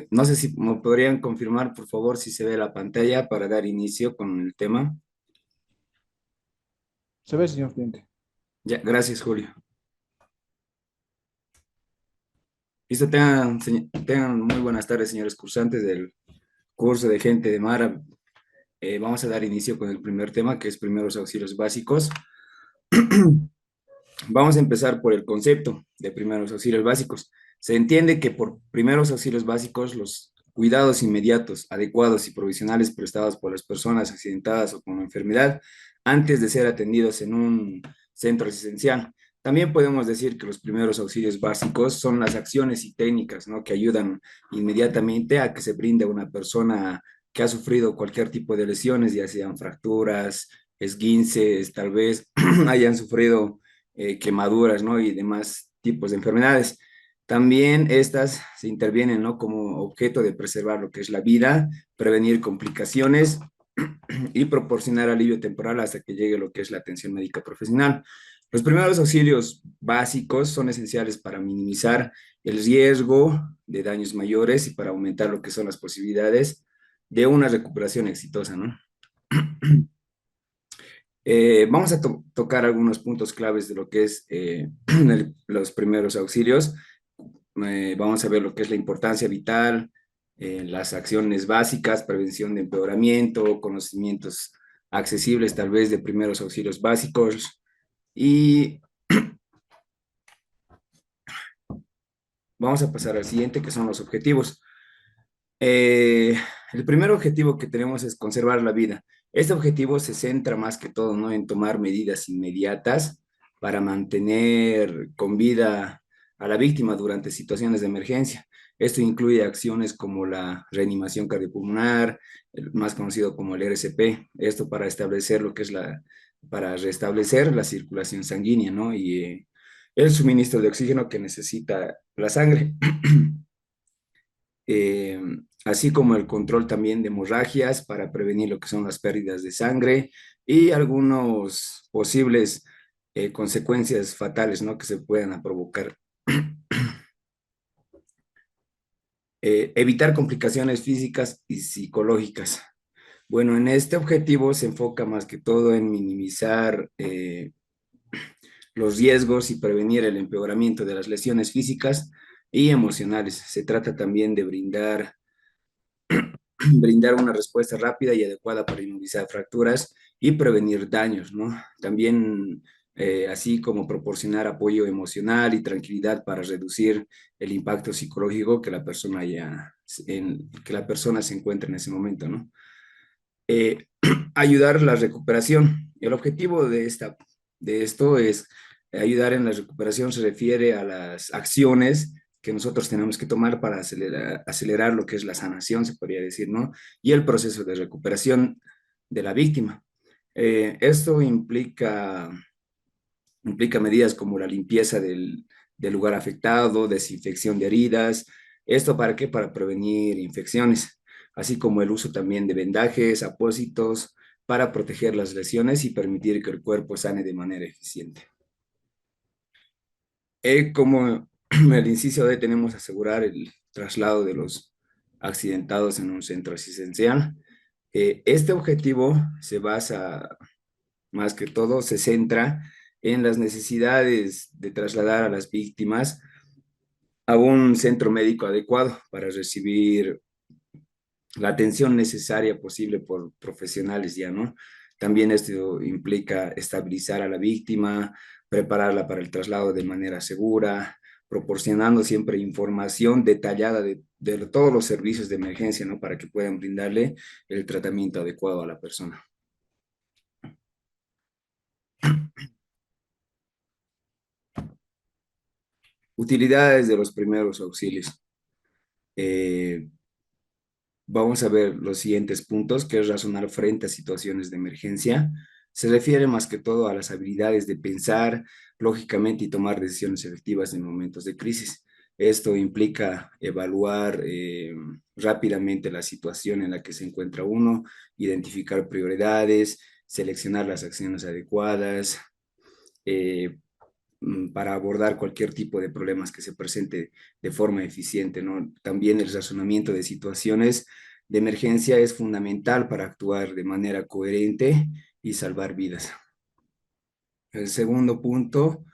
No sé si me podrían confirmar, por favor, si se ve la pantalla para dar inicio con el tema. Se ve, señor cliente. Ya, gracias, Julio. Listo, tengan muy buenas tardes, señores cursantes del curso de Gente de Mar. Vamos a dar inicio con el primer tema, que es primeros auxilios básicos. Vamos a empezar por el concepto de primeros auxilios básicos. Se entiende que por primeros auxilios básicos, los cuidados inmediatos, adecuados y provisionales prestados por las personas accidentadas o con enfermedad antes de ser atendidos en un centro asistencial. También podemos decir que los primeros auxilios básicos son las acciones y técnicas, ¿no?, que ayudan inmediatamente a que se brinde a una persona que ha sufrido cualquier tipo de lesiones, ya sean fracturas, esguinces, tal vez hayan sufrido quemaduras, ¿no?, y demás tipos de enfermedades. También estas se intervienen, ¿no?, como objeto de preservar lo que es la vida, prevenir complicaciones y proporcionar alivio temporal hasta que llegue lo que es la atención médica profesional. Los primeros auxilios básicos son esenciales para minimizar el riesgo de daños mayores y para aumentar lo que son las posibilidades de una recuperación exitosa, ¿no? Vamos a tocar algunos puntos claves de lo que es los primeros auxilios. Vamos a ver lo que es la importancia vital, las acciones básicas, prevención de empeoramiento, conocimientos accesibles tal vez de primeros auxilios básicos. Y vamos a pasar al siguiente, que son los objetivos. Eh, el primer objetivo que tenemos es conservar la vida. Este objetivo se centra más que todo, ¿no?, en tomar medidas inmediatas para mantener con vida a la víctima durante situaciones de emergencia. Esto incluye acciones como la reanimación cardiopulmonar, el más conocido como el RCP, esto para establecer lo que es para restablecer la circulación sanguínea, ¿no? Y el suministro de oxígeno que necesita la sangre. eh, Así como el control también de hemorragias para prevenir lo que son las pérdidas de sangre y algunos posibles consecuencias fatales, ¿no?, que se puedan provocar. Evitar complicaciones físicas y psicológicas. Bueno, en este objetivo se enfoca más que todo en minimizar los riesgos y prevenir el empeoramiento de las lesiones físicas y emocionales. Se trata también de brindar una respuesta rápida y adecuada para inmunizar fracturas y prevenir daños, ¿no? También, así como proporcionar apoyo emocional y tranquilidad para reducir el impacto psicológico que que la persona se encuentra en ese momento, ¿no? Eh, Ayudar la recuperación. El objetivo de esto es ayudar en la recuperación, se refiere a las acciones que nosotros tenemos que tomar para acelerar lo que es la sanación, se podría decir, ¿no? Y el proceso de recuperación de la víctima. Esto implica medidas como la limpieza del lugar afectado, desinfección de heridas. ¿Esto para qué? Para prevenir infecciones, así como el uso también de vendajes, apósitos, para proteger las lesiones y permitir que el cuerpo sane de manera eficiente. Como el inciso D, tenemos asegurar el traslado de los accidentados en un centro asistencial. Este objetivo se basa, más que todo, se centra en las necesidades de trasladar a las víctimas a un centro médico adecuado para recibir la atención necesaria posible por profesionales ya, ¿no? También esto implica estabilizar a la víctima, prepararla para el traslado de manera segura, proporcionando siempre información detallada de todos los servicios de emergencia, ¿no?, para que puedan brindarle el tratamiento adecuado a la persona. Utilidades de los primeros auxilios. Eh, Vamos a ver los siguientes puntos, que es razonar frente a situaciones de emergencia. Se refiere más que todo a las habilidades de pensar lógicamente y tomar decisiones efectivas en momentos de crisis. Esto implica evaluar rápidamente la situación en la que se encuentra uno, identificar prioridades, seleccionar las acciones adecuadas, eh, para abordar cualquier tipo de problemas que se presente de forma eficiente, ¿no? También el razonamiento de situaciones de emergencia es fundamental para actuar de manera coherente y salvar vidas. El segundo punto,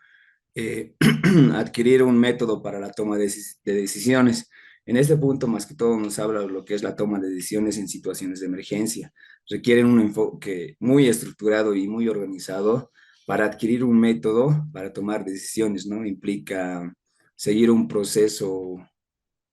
adquirir un método para la toma de decisiones. En este punto, más que todo, nos habla de lo que es la toma de decisiones en situaciones de emergencia. Requieren un enfoque muy estructurado y muy organizado para adquirir un método para tomar decisiones, ¿no? Implica seguir un proceso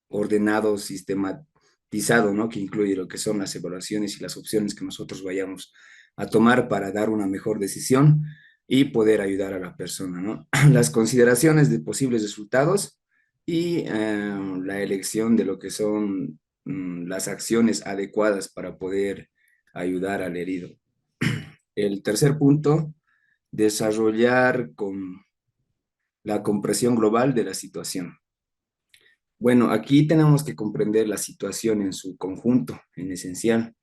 ordenado, sistematizado, ¿no? Que incluye lo que son las evaluaciones y las opciones que nosotros vayamos a tomar para dar una mejor decisión y poder ayudar a la persona, ¿no? Las consideraciones de posibles resultados y la elección de lo que son las acciones adecuadas para poder ayudar al herido. El tercer punto, desarrollar con la comprensión global de la situación. Bueno, aquí tenemos que comprender la situación en su conjunto, en esencial,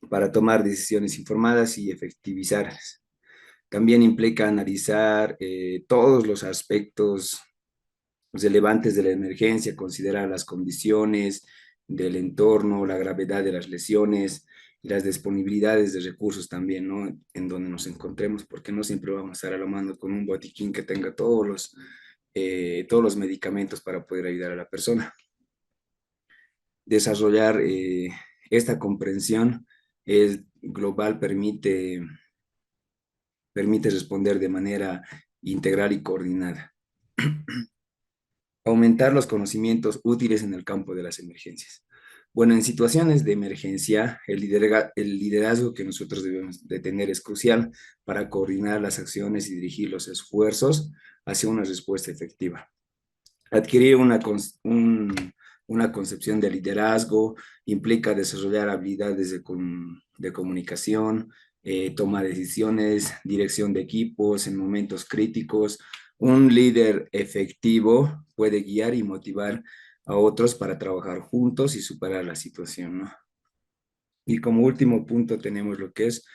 para tomar decisiones informadas y efectivizarlas. También implica analizar todos los aspectos relevantes de la emergencia, considerar las condiciones del entorno, la gravedad de las lesiones y las disponibilidades de recursos también, ¿no? En donde nos encontremos, porque no siempre vamos a estar a la mano con un botiquín que tenga todos los medicamentos para poder ayudar a la persona. Desarrollar esta comprensión es global, permite responder de manera integral y coordinada. Aumentar los conocimientos útiles en el campo de las emergencias. Bueno, en situaciones de emergencia, el liderazgo que nosotros debemos de tener es crucial para coordinar las acciones y dirigir los esfuerzos hacia una respuesta efectiva. Adquirir una concepción de liderazgo implica desarrollar habilidades de comunicación, toma de decisiones, dirección de equipos en momentos críticos. Un líder efectivo puede guiar y motivar a otros para trabajar juntos y superar la situación, ¿no? Y como último punto tenemos lo que es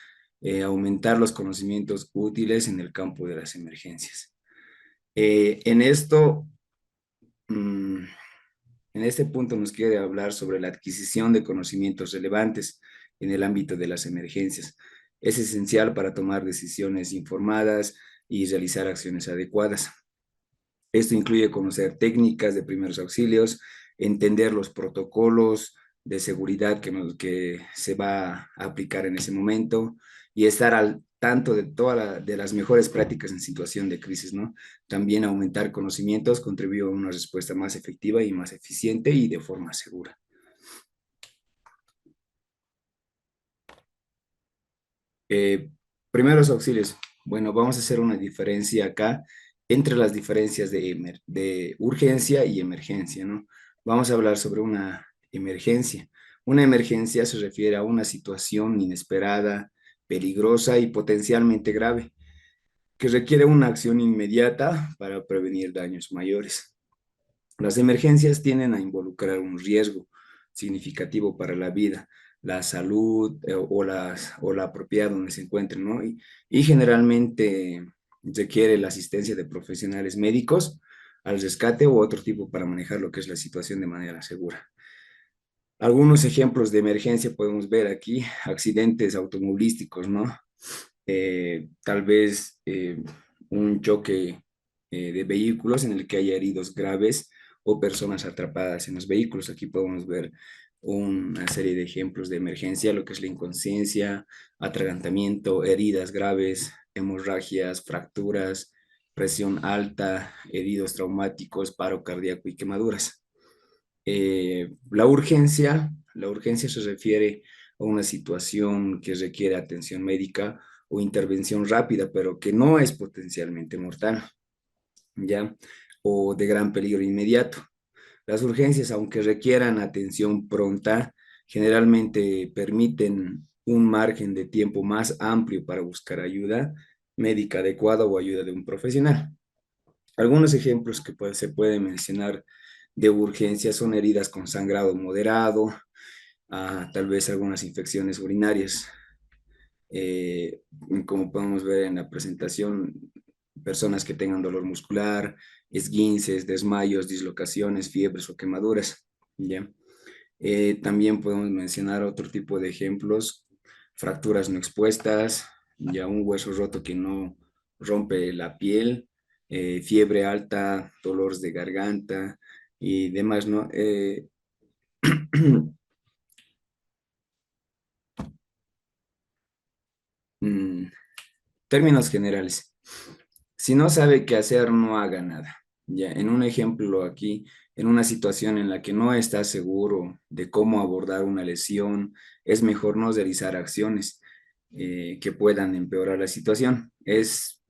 aumentar los conocimientos útiles en el campo de las emergencias. En esto Mm, en este punto nos quiere hablar sobre la adquisición de conocimientos relevantes en el ámbito de las emergencias. Es esencial para tomar decisiones informadas y realizar acciones adecuadas. Esto incluye conocer técnicas de primeros auxilios, entender los protocolos de seguridad que se va a aplicar en ese momento y estar al tanto de de las mejores prácticas en situación de crisis, ¿no? También aumentar conocimientos contribuye a una respuesta más efectiva y más eficiente y de forma segura. Eh, Primeros auxilios. Bueno, vamos a hacer una diferencia acá entre las diferencias de urgencia y emergencia, ¿no? Vamos a hablar sobre una emergencia. Una emergencia se refiere a una situación inesperada, peligrosa y potencialmente grave, que requiere una acción inmediata para prevenir daños mayores. Las emergencias tienden a involucrar un riesgo significativo para la vida, la salud o la propiedad donde se encuentren, ¿no? Y generalmente requiere la asistencia de profesionales médicos al rescate u otro tipo para manejar lo que es la situación de manera segura. Algunos ejemplos de emergencia podemos ver aquí, accidentes automovilísticos, ¿no? Tal vez un choque de vehículos en el que haya heridos graves o personas atrapadas en los vehículos. Aquí podemos ver una serie de ejemplos de emergencia, lo que es la inconsciencia, atragantamiento, heridas graves, hemorragias, fracturas, presión alta, heridos traumáticos, paro cardíaco y quemaduras. La urgencia se refiere a una situación que requiere atención médica o intervención rápida, pero que no es potencialmente mortal, ¿ya? O de gran peligro inmediato. Las urgencias, aunque requieran atención pronta, generalmente permiten un margen de tiempo más amplio para buscar ayuda médica adecuada o ayuda de un profesional. Algunos ejemplos que se pueden mencionar de urgencia son heridas con sangrado moderado, tal vez algunas infecciones urinarias. Como podemos ver en la presentación, personas que tengan dolor muscular, esguinces, desmayos, dislocaciones, fiebres o quemaduras, ¿ya? También podemos mencionar otro tipo de ejemplos, fracturas no expuestas, ya un hueso roto que no rompe la piel, fiebre alta, dolores de garganta y demás, ¿no? mm, Términos generales. Si no sabe qué hacer, no haga nada. Ya, en un ejemplo aquí, en una situación en la que no está seguro de cómo abordar una lesión, es mejor no realizar acciones que puedan empeorar la situación. Es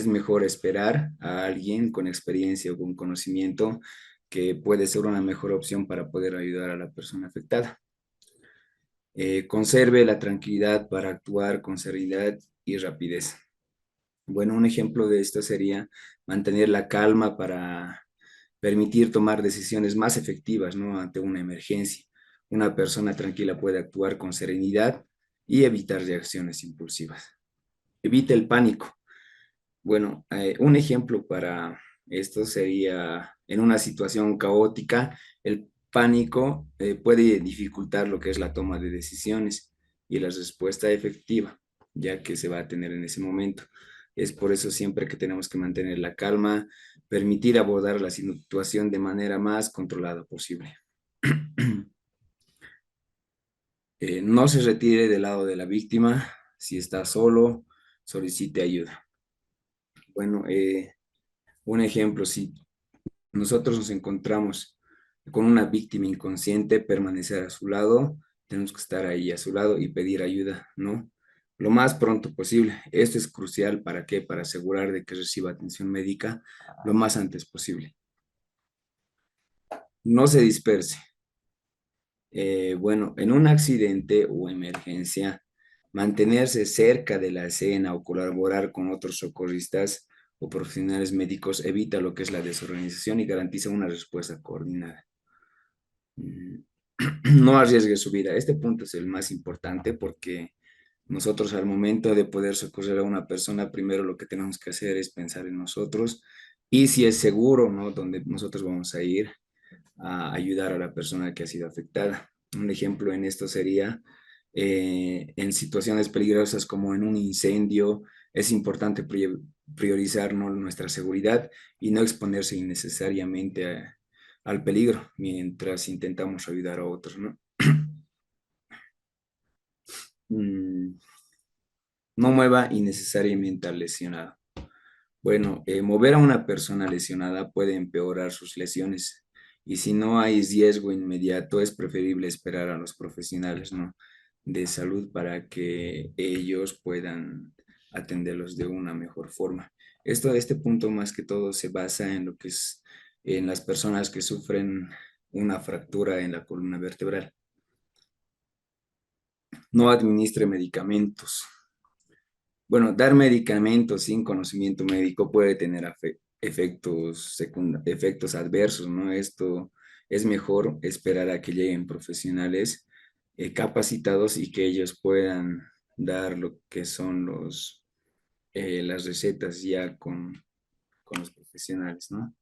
mejor esperar a alguien con experiencia o con conocimiento que puede ser una mejor opción para poder ayudar a la persona afectada. Conserve la tranquilidad para actuar con serenidad y rapidez. Bueno, un ejemplo de esto sería mantener la calma para permitir tomar decisiones más efectivas, ¿no? Ante una emergencia. Una persona tranquila puede actuar con serenidad y evitar reacciones impulsivas. Evite el pánico. Bueno, un ejemplo para esto sería en una situación caótica, el pánico puede dificultar lo que es la toma de decisiones y la respuesta efectiva, ya que se va a tener en ese momento. Es por eso siempre que tenemos que mantener la calma, permitir abordar la situación de manera más controlada posible. No se retire del lado de la víctima. Si está solo, solicite ayuda. Bueno, un ejemplo, si nosotros nos encontramos con una víctima inconsciente, permanecer a su lado, tenemos que estar ahí a su lado y pedir ayuda, ¿no? Lo más pronto posible. Esto es crucial, ¿para qué? Para asegurar de que reciba atención médica lo más antes posible. No se disperse. Bueno, en un accidente o emergencia, mantenerse cerca de la escena o colaborar con otros socorristas o profesionales médicos evita lo que es la desorganización y garantiza una respuesta coordinada. Mm, No arriesgue su vida. Este punto es el más importante porque nosotros al momento de poder socorrer a una persona, primero lo que tenemos que hacer es pensar en nosotros y si es seguro, ¿no? Donde nosotros vamos a ir a ayudar a la persona que ha sido afectada. Un ejemplo en esto sería en situaciones peligrosas como en un incendio, es importante priorizar, ¿no? Nuestra seguridad y no exponerse innecesariamente al peligro mientras intentamos ayudar a otros, ¿no? Mm, no mueva innecesariamente al lesionado. Bueno, mover a una persona lesionada puede empeorar sus lesiones y si no hay riesgo inmediato es preferible esperar a los profesionales, ¿no? de salud para que ellos puedan atenderlos de una mejor forma. Este punto más que todo se basa en lo que es en las personas que sufren una fractura en la columna vertebral. No administre medicamentos. Bueno, dar medicamentos sin conocimiento médico puede tener efectos adversos, ¿no? Esto es mejor esperar a que lleguen profesionales capacitados y que ellos puedan dar lo que son las recetas ya con los profesionales, ¿no?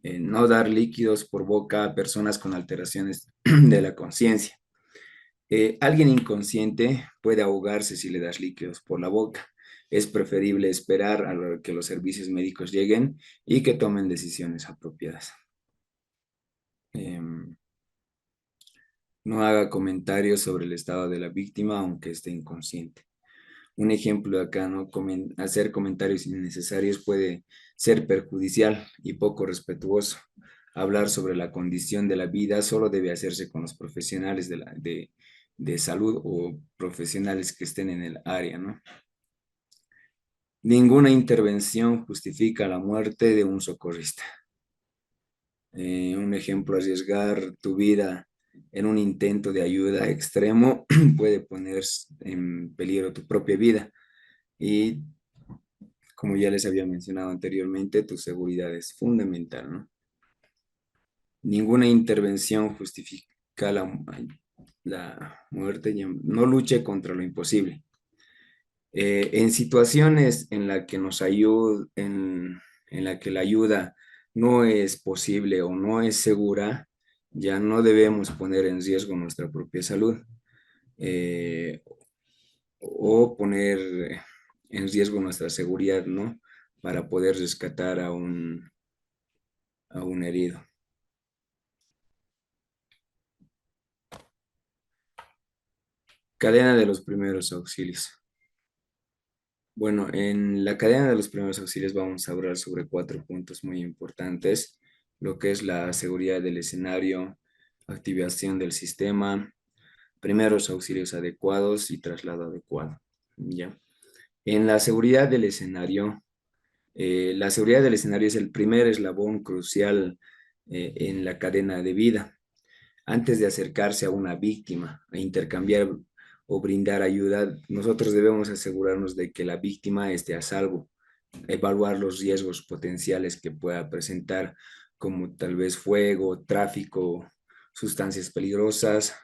No dar líquidos por boca a personas con alteraciones de la conciencia. Alguien inconsciente puede ahogarse si le das líquidos por la boca. Es preferible esperar a que los servicios médicos lleguen y que tomen decisiones apropiadas. Em, no haga comentarios sobre el estado de la víctima aunque esté inconsciente. Un ejemplo de acá, ¿no? Hacer comentarios innecesarios puede ser perjudicial y poco respetuoso. Hablar sobre la condición de la vida solo debe hacerse con los profesionales de salud o profesionales que estén en el área, ¿no? Ninguna intervención justifica la muerte de un socorrista. Un ejemplo, arriesgar tu vida en un intento de ayuda extremo puede poner en peligro tu propia vida. Y como ya les había mencionado anteriormente, tu seguridad es fundamental, ¿no? Ninguna intervención justifica la muerte, no luche contra lo imposible. En situaciones en la que en la que la ayuda no es posible o no es segura, ya no debemos poner en riesgo nuestra propia salud, eh, o poner en riesgo nuestra seguridad, ¿no? Para poder rescatar a un herido. Cadena de los primeros auxilios. Bueno, en la cadena de los primeros auxilios vamos a hablar sobre cuatro puntos muy importantes, lo que es la seguridad del escenario, activación del sistema, primeros auxilios adecuados y traslado adecuado. ¿Ya? En la seguridad del escenario es el primer eslabón crucial en la cadena de vida. Antes de acercarse a una víctima e intercambiar o brindar ayuda, nosotros debemos asegurarnos de que la víctima esté a salvo, evaluar los riesgos potenciales que pueda presentar, como tal vez fuego, tráfico, sustancias peligrosas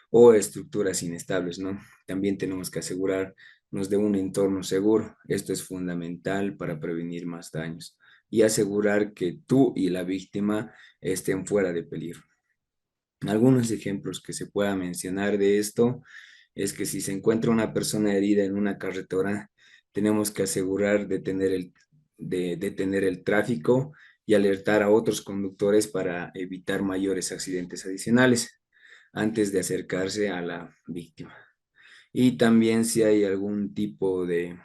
o estructuras inestables, ¿no? También tenemos que asegurarnos de un entorno seguro. Esto es fundamental para prevenir más daños y asegurar que tú y la víctima estén fuera de peligro. Algunos ejemplos que se pueda mencionar de esto es que si se encuentra una persona herida en una carretera, tenemos que asegurar de detener el tráfico y alertar a otros conductores para evitar mayores accidentes adicionales antes de acercarse a la víctima. Y también si hay algún tipo de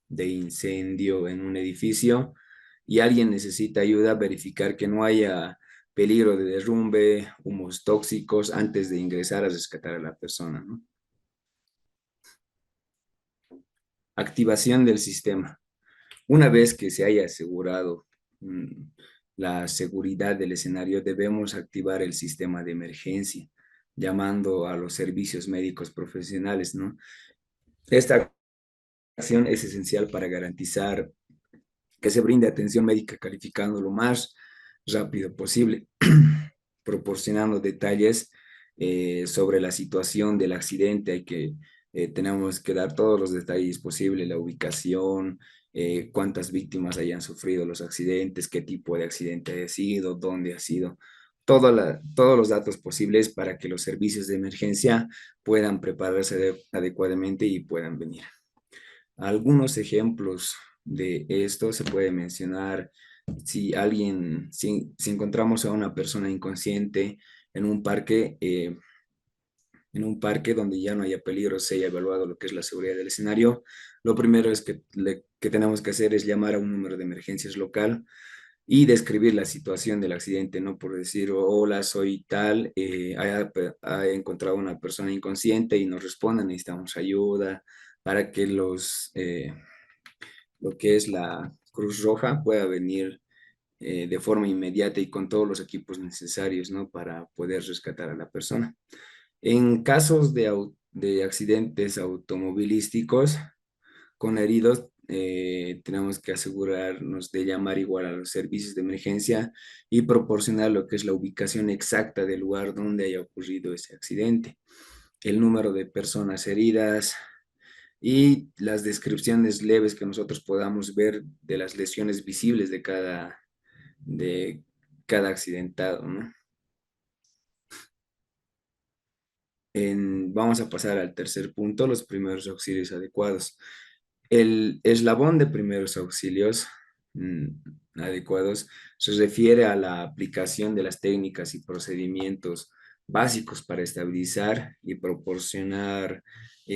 incendio en un edificio y alguien necesita ayuda, verificar que no haya peligro de derrumbe, humos tóxicos antes de ingresar a rescatar a la persona, ¿no? Activación del sistema. Una vez que se haya asegurado la seguridad del escenario, debemos activar el sistema de emergencia, llamando a los servicios médicos profesionales, ¿no? Esta acción es esencial para garantizar que se brinde atención médica calificando lo más rápido posible, proporcionando detalles sobre la situación del accidente. Tenemos que dar todos los detalles posibles, la ubicación, cuántas víctimas hayan sufrido los accidentes, qué tipo de accidente ha sido, dónde ha sido, todos los datos posibles para que los servicios de emergencia puedan prepararse adecuadamente y puedan venir. Algunos ejemplos de esto se puede mencionar si encontramos a una persona inconsciente en en un parque donde ya no haya peligro, se haya evaluado lo que es la seguridad del escenario, lo primero que tenemos que hacer es llamar a un número de emergencias local y describir la situación del accidente, no por decir, hola, soy tal, ha encontrado una persona inconsciente y nos respondan, necesitamos ayuda para que lo que es la Cruz Roja pueda venir de forma inmediata y con todos los equipos necesarios, ¿no? Para poder rescatar a la persona. En casos de accidentes automovilísticos con heridos, tenemos que asegurarnos de llamar igual a los servicios de emergencia y proporcionar lo que es la ubicación exacta del lugar donde haya ocurrido ese accidente, el número de personas heridas, y las descripciones leves que nosotros podamos ver de las lesiones visibles de cada accidentado, ¿no? Vamos a pasar al tercer punto, los primeros auxilios adecuados. El eslabón de primeros auxilios mm, adecuados se refiere a la aplicación de las técnicas y procedimientos básicos para estabilizar y proporcionar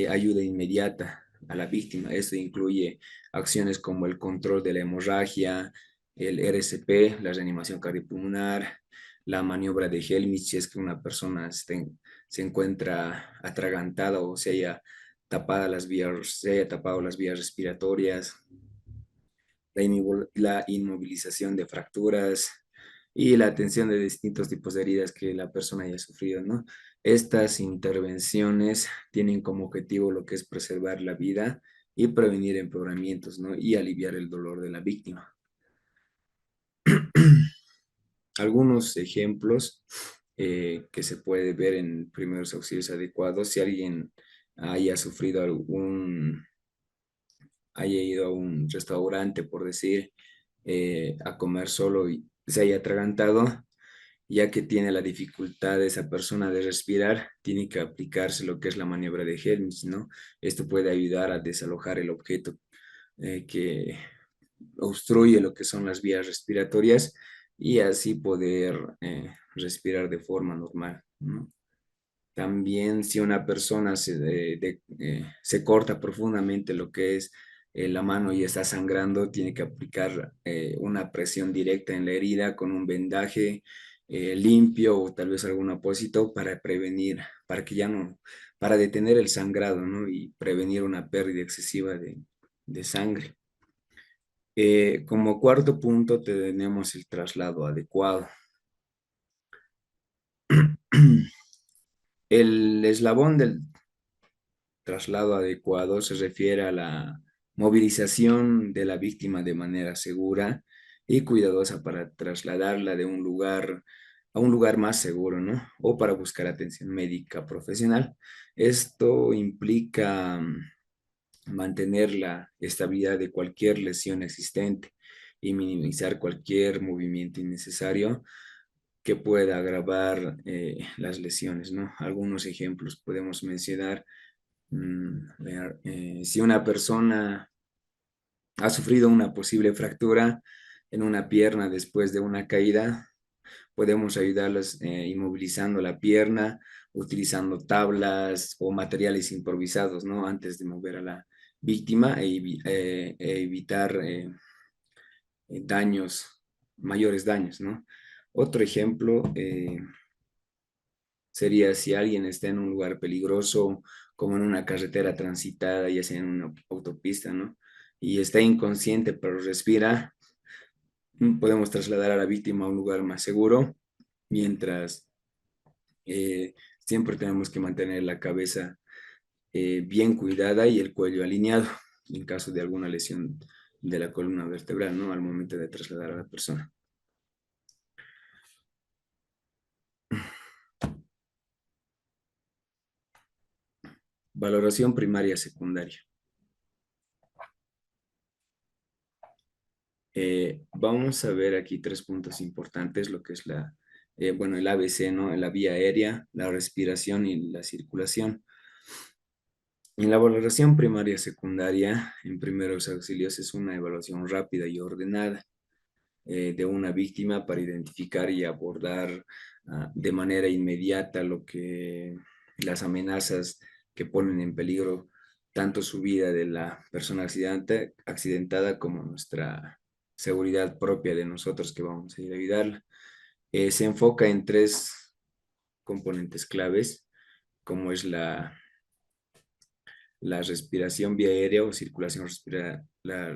ayuda inmediata a la víctima. Esto incluye acciones como el control de la hemorragia, el RCP, la reanimación cardiopulmonar, la maniobra de Helmich, si es que una persona se encuentra atragantada o se haya tapado las vías respiratorias, la inmovilización de fracturas y la atención de distintos tipos de heridas que la persona haya sufrido, ¿no? Estas intervenciones tienen como objetivo lo que es preservar la vida y prevenir empeoramientos, ¿no? Y aliviar el dolor de la víctima. Algunos ejemplos que se puede ver en primeros auxilios adecuados, si alguien haya sufrido haya ido a un restaurante, por decir, a comer solo y se haya atragantado, ya que tiene la dificultad esa persona de respirar, tiene que aplicarse lo que es la maniobra de Helmholtz, ¿no? Esto puede ayudar a desalojar el objeto que obstruye lo que son las vías respiratorias y así poder respirar de forma normal, ¿no? También si una persona se corta profundamente lo que es la mano y está sangrando, tiene que aplicar una presión directa en la herida con un vendaje limpio o tal vez algún apósito para prevenir, para que ya no, para detener el sangrado, ¿no? Y prevenir una pérdida excesiva de sangre. Como cuarto punto tenemos el traslado adecuado. El eslabón del traslado adecuado se refiere a la movilización de la víctima de manera segura y cuidadosa para trasladarla de un lugar a un lugar más seguro, ¿no? O para buscar atención médica profesional. Esto implica mantener la estabilidad de cualquier lesión existente y minimizar cualquier movimiento innecesario que pueda agravar las lesiones, ¿no? Algunos ejemplos podemos mencionar. Si una persona ha sufrido una posible fractura en una pierna después de una caída, podemos ayudarlos inmovilizando la pierna, utilizando tablas o materiales improvisados, ¿no? Antes de mover a la víctima e evitar daños, mayores daños, ¿no? Otro ejemplo sería si alguien está en un lugar peligroso, como en una carretera transitada, ya sea en una autopista, ¿no? Y está inconsciente, pero respira, podemos trasladar a la víctima a un lugar más seguro, mientras siempre tenemos que mantener la cabeza bien cuidada y el cuello alineado en caso de alguna lesión de la columna vertebral, ¿no? Al momento de trasladar a la persona. Valoración primaria secundaria. Vamos a ver aquí tres puntos importantes, lo que es bueno, el ABC, ¿no? La vía aérea, la respiración y la circulación. En la valoración primaria secundaria, en primeros auxilios, es una evaluación rápida y ordenada de una víctima para identificar y abordar de manera inmediata las amenazas que ponen en peligro tanto su vida de la persona accidentada como nuestra seguridad propia de nosotros que vamos a ir a ayudarla. Se enfoca en tres componentes claves, como es la respiración vía aérea o circulación la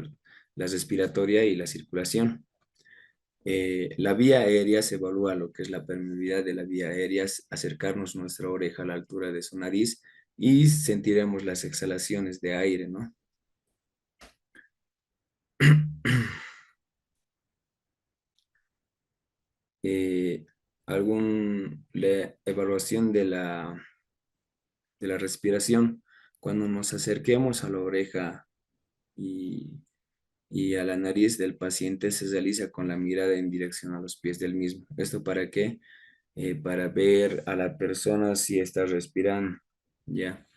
respiratoria y la circulación. La vía aérea se evalúa lo que es la permeabilidad de la vía aérea, es acercarnos nuestra oreja a la altura de su nariz y sentiremos las exhalaciones de aire, ¿no? Eh, la evaluación de la respiración, cuando nos acerquemos a la oreja y, y a la nariz del paciente se realiza con la mirada en dirección a los pies del mismo. ¿Esto para qué? Para ver a la persona si está respirando, ¿ya?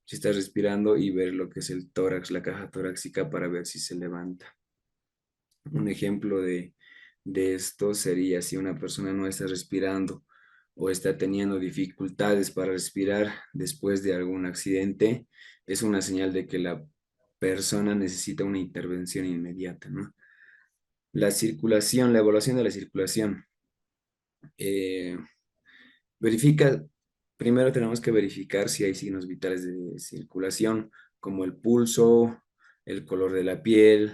Si está respirando y ver lo que es el tórax, la caja torácica para ver si se levanta. Un ejemplo de esto sería si una persona no está respirando o está teniendo dificultades para respirar después de algún accidente, es una señal de que la persona necesita una intervención inmediata, ¿no? La circulación, la evaluación de la circulación. Eh, Verifica, primero tenemos que verificar si hay signos vitales de circulación, como el pulso, el color de la piel,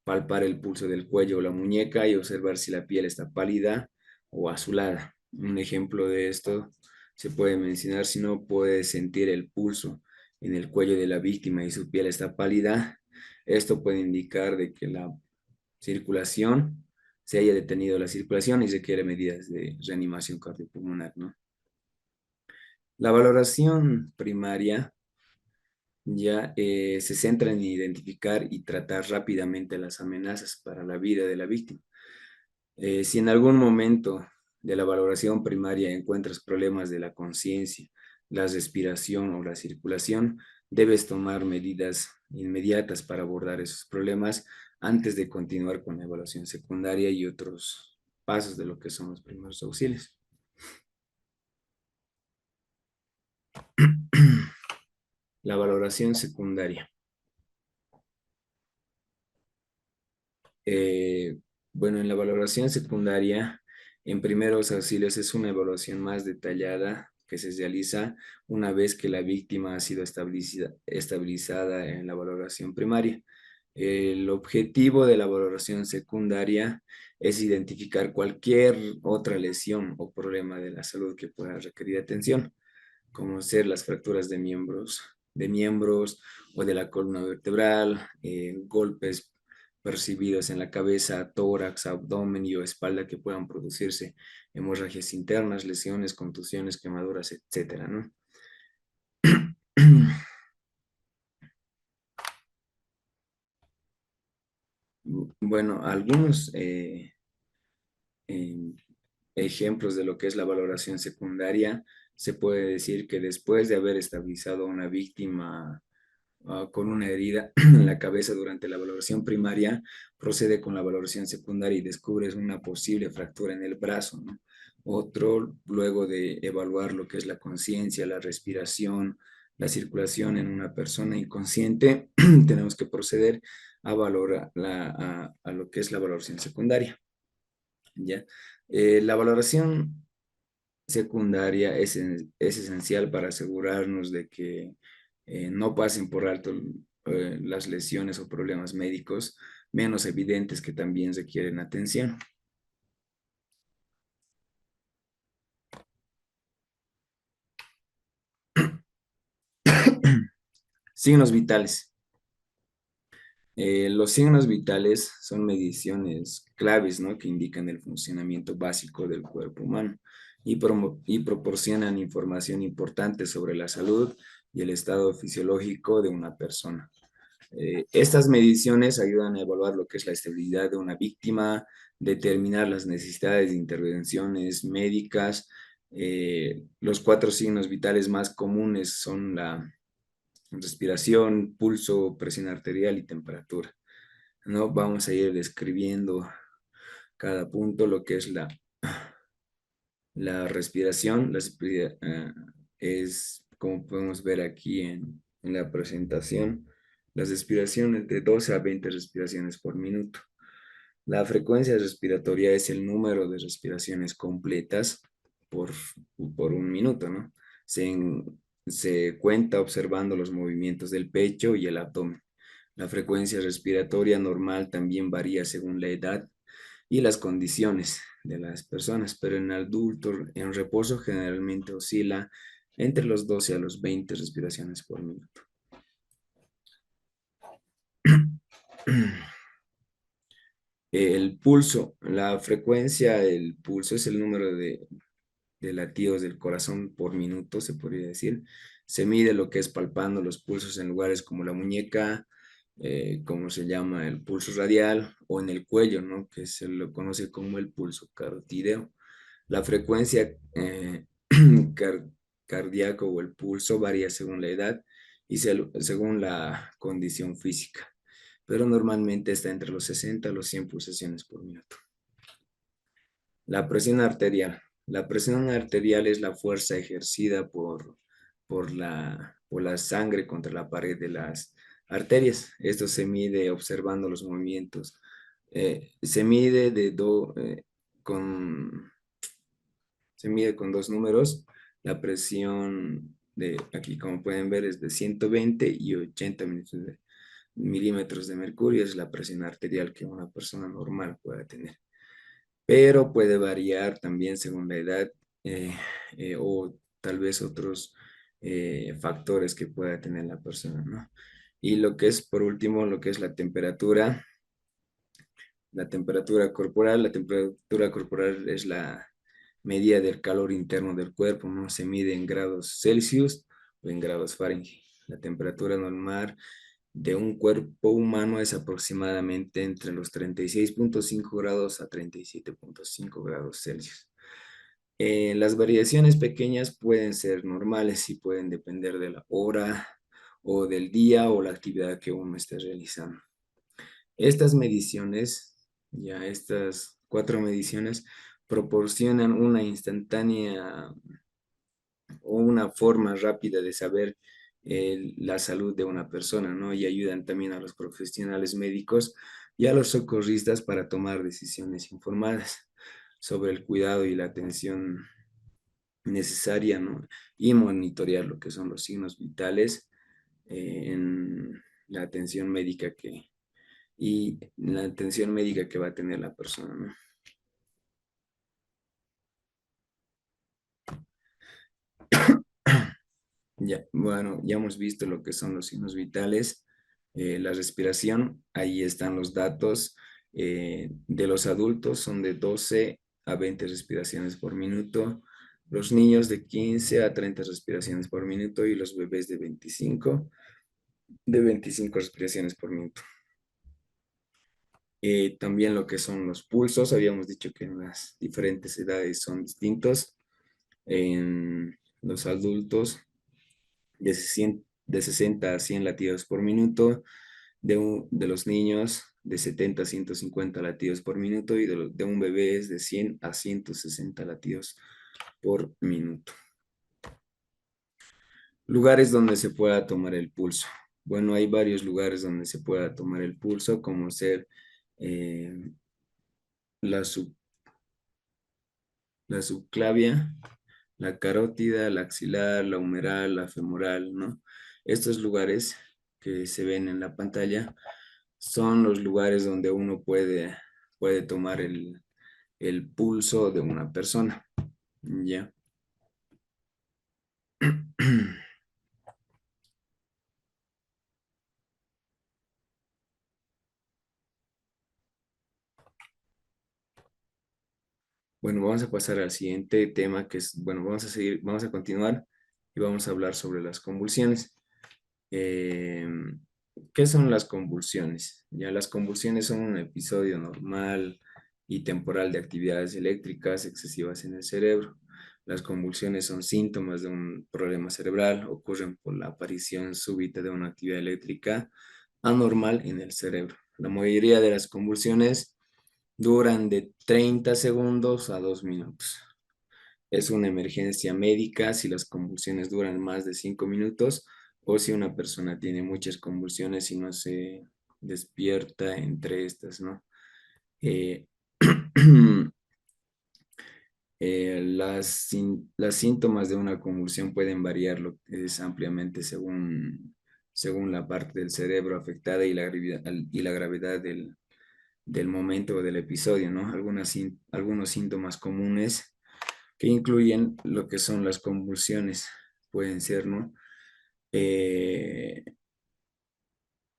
palpar el pulso del cuello o la muñeca y observar si la piel está pálida o azulada. Un ejemplo de esto se puede mencionar si no puede sentir el pulso en el cuello de la víctima y su piel está pálida. Esto puede indicar de que la circulación se haya detenido la circulación y requiere medidas de reanimación cardiopulmonar, ¿no? La valoración primaria ya se centra en identificar y tratar rápidamente las amenazas para la vida de la víctima. Si en algún momento de la valoración primaria encuentras problemas de la conciencia, la respiración o la circulación, debes tomar medidas inmediatas para abordar esos problemas antes de continuar con la evaluación secundaria y otros pasos de lo que son los primeros auxilios. La valoración secundaria. Eh, bueno, en la valoración secundaria, en primeros auxilios es una evaluación más detallada que se realiza una vez que la víctima ha sido estabilizada en la valoración primaria. El objetivo de la valoración secundaria es identificar cualquier otra lesión o problema de la salud que pueda requerir atención, como ser las fracturas de miembros o de la columna vertebral, golpes percibidos en la cabeza, tórax, abdomen y o espalda que puedan producirse hemorragias internas, lesiones, contusiones, quemaduras, etcétera, ¿no? Bueno, algunos eh, ejemplos de lo que es la valoración secundaria, se puede decir que después de haber estabilizado a una víctima con una herida en la cabeza durante la valoración primaria, procede con la valoración secundaria y descubres una posible fractura en el brazo, ¿no? Otro, luego de evaluar lo que es la conciencia, la respiración, la circulación en una persona inconsciente, tenemos que proceder a valorar a lo que es la valoración secundaria, ¿ya? La valoración secundaria es esencial para asegurarnos de que no pasen por alto las lesiones o problemas médicos menos evidentes que también requieren atención. Signos vitales. Los signos vitales son mediciones claves, ¿no?, que indican el funcionamiento básico del cuerpo humano y proporcionan información importante sobre la salud y el estado fisiológico de una persona. Estas mediciones ayudan a evaluar lo que es la estabilidad de una víctima, determinar las necesidades de intervenciones médicas. Los cuatro signos vitales más comunes son la respiración, pulso, presión arterial y temperatura, ¿no? Vamos a ir describiendo cada punto, lo que es la respiración. Es, como podemos ver aquí en la presentación, las respiraciones de 12 a 20 respiraciones por minuto. La frecuencia respiratoria es el número de respiraciones completas por, por un minuto, ¿no? Se, se cuenta observando los movimientos del pecho y el abdomen. La frecuencia respiratoria normal también varía según la edad y las condiciones de las personas, pero en adultos en reposo generalmente oscila entre los 12 a los 20 respiraciones por minuto. El pulso, la frecuencia del pulso es el número de latidos del corazón por minuto, se podría decir. Se mide lo que es palpando los pulsos en lugares como la muñeca, como se llama el pulso radial, o en el cuello, ¿no?, que se lo conoce como el pulso carotídeo. La frecuencia car- cardíaco o el pulso varía según la edad y según la condición física, pero normalmente está entre los 60 a los 100 pulsaciones por minuto. La presión arterial. La presión arterial es la fuerza ejercida por la sangre contra la pared de las arterias. Esto se mide observando los movimientos. Se mide con, se mide con dos números. La presión de aquí, como pueden ver, es de 120 y 80 milímetros de mercurio. Es la presión arterial que una persona normal pueda tener, pero puede variar también según la edad, eh, o tal vez otros factores que pueda tener la persona, ¿no? Y lo que es, por último, lo que es la temperatura corporal es la medida del calor interno del cuerpo, ¿no? Se mide en grados Celsius o en grados Fahrenheit. La temperatura normal de un cuerpo humano es aproximadamente entre los 36,5 grados a 37,5 grados Celsius. Las variaciones pequeñas pueden ser normales y pueden depender de la hora o del día o la actividad que uno esté realizando. Estas mediciones, ya estas 4 mediciones, proporcionan una instantánea o una forma rápida de saber la salud de una persona, ¿no? Y ayudan también a los profesionales médicos y a los socorristas para tomar decisiones informadas sobre el cuidado y la atención necesaria, ¿no? Y monitorear lo que son los signos vitales en la atención médica y la atención médica que va a tener la persona, ¿no? Ya, bueno, ya hemos visto lo que son los signos vitales, la respiración, ahí están los datos de los adultos, son de 12 a 20 respiraciones por minuto, los niños de 15 a 30 respiraciones por minuto y los bebés de 25 respiraciones por minuto. También lo que son los pulsos, habíamos dicho que en las diferentes edades son distintos. En los adultos de 60 a 100 latidos por minuto, de los niños de 70 a 150 latidos por minuto y de un bebé es de 100 a 160 latidos por minuto. Lugares donde se pueda tomar el pulso. Bueno, hay varios lugares donde se pueda tomar el pulso, como ser eh, la, sub- la subclavia, la carótida, la axilar, la humeral, la femoral, ¿no? Estos lugares que se ven en la pantalla son los lugares donde uno puede tomar el pulso de una persona, ¿ya? Bueno, vamos a pasar al siguiente tema que es, bueno, vamos a continuar y vamos a hablar sobre las convulsiones. Eh, ¿Qué son las convulsiones? Ya las convulsiones son un episodio normal y temporal de actividades eléctricas excesivas en el cerebro. Las convulsiones son síntomas de un problema cerebral, ocurren por la aparición súbita de una actividad eléctrica anormal en el cerebro. La mayoría de las convulsiones duran de 30 segundos a 2 minutos. Es una emergencia médica si las convulsiones duran más de 5 minutos o si una persona tiene muchas convulsiones y no se despierta entre estas, ¿no? Eh, las síntomas de una convulsión pueden variar es ampliamente según la parte del cerebro afectada y la gravedad del momento o del episodio, ¿no? Algunos síntomas comunes que incluyen lo que son las convulsiones, pueden ser, ¿no? Eh,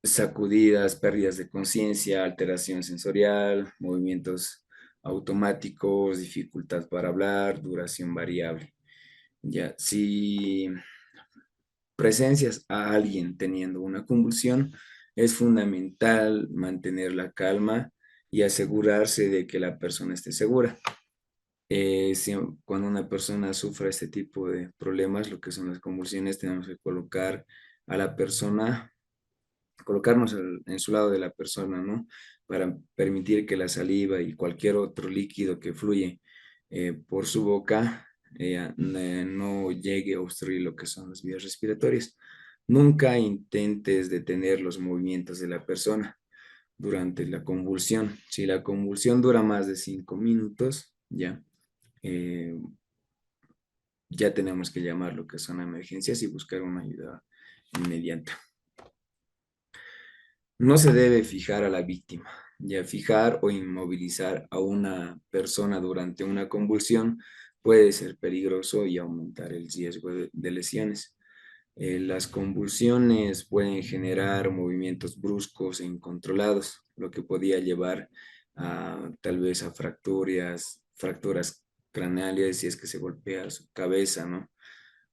Sacudidas, pérdidas de conciencia, alteración sensorial, movimientos automáticos, dificultad para hablar, duración variable. Ya, si presencias a alguien teniendo una convulsión, es fundamental mantener la calma y asegurarse de que la persona esté segura. Cuando una persona sufre este tipo de problemas, lo que son las convulsiones, tenemos que colocar a la persona, colocarnos en su lado de la persona, ¿no? Para permitir que la saliva y cualquier otro líquido que fluye por su boca no llegue a obstruir lo que son las vías respiratorias. Nunca intentes detener los movimientos de la persona durante la convulsión. Si la convulsión dura más de 5 minutos, ya eh, ya tenemos que llamar lo que son emergencias y buscar una ayuda inmediata. No se debe fijar a la víctima, ya fijar o inmovilizar a una persona durante una convulsión puede ser peligroso y aumentar el riesgo de lesiones. Las convulsiones pueden generar movimientos bruscos e incontrolados, lo que podía llevar tal vez a fracturas craneales si es que se golpea su cabeza, ¿no?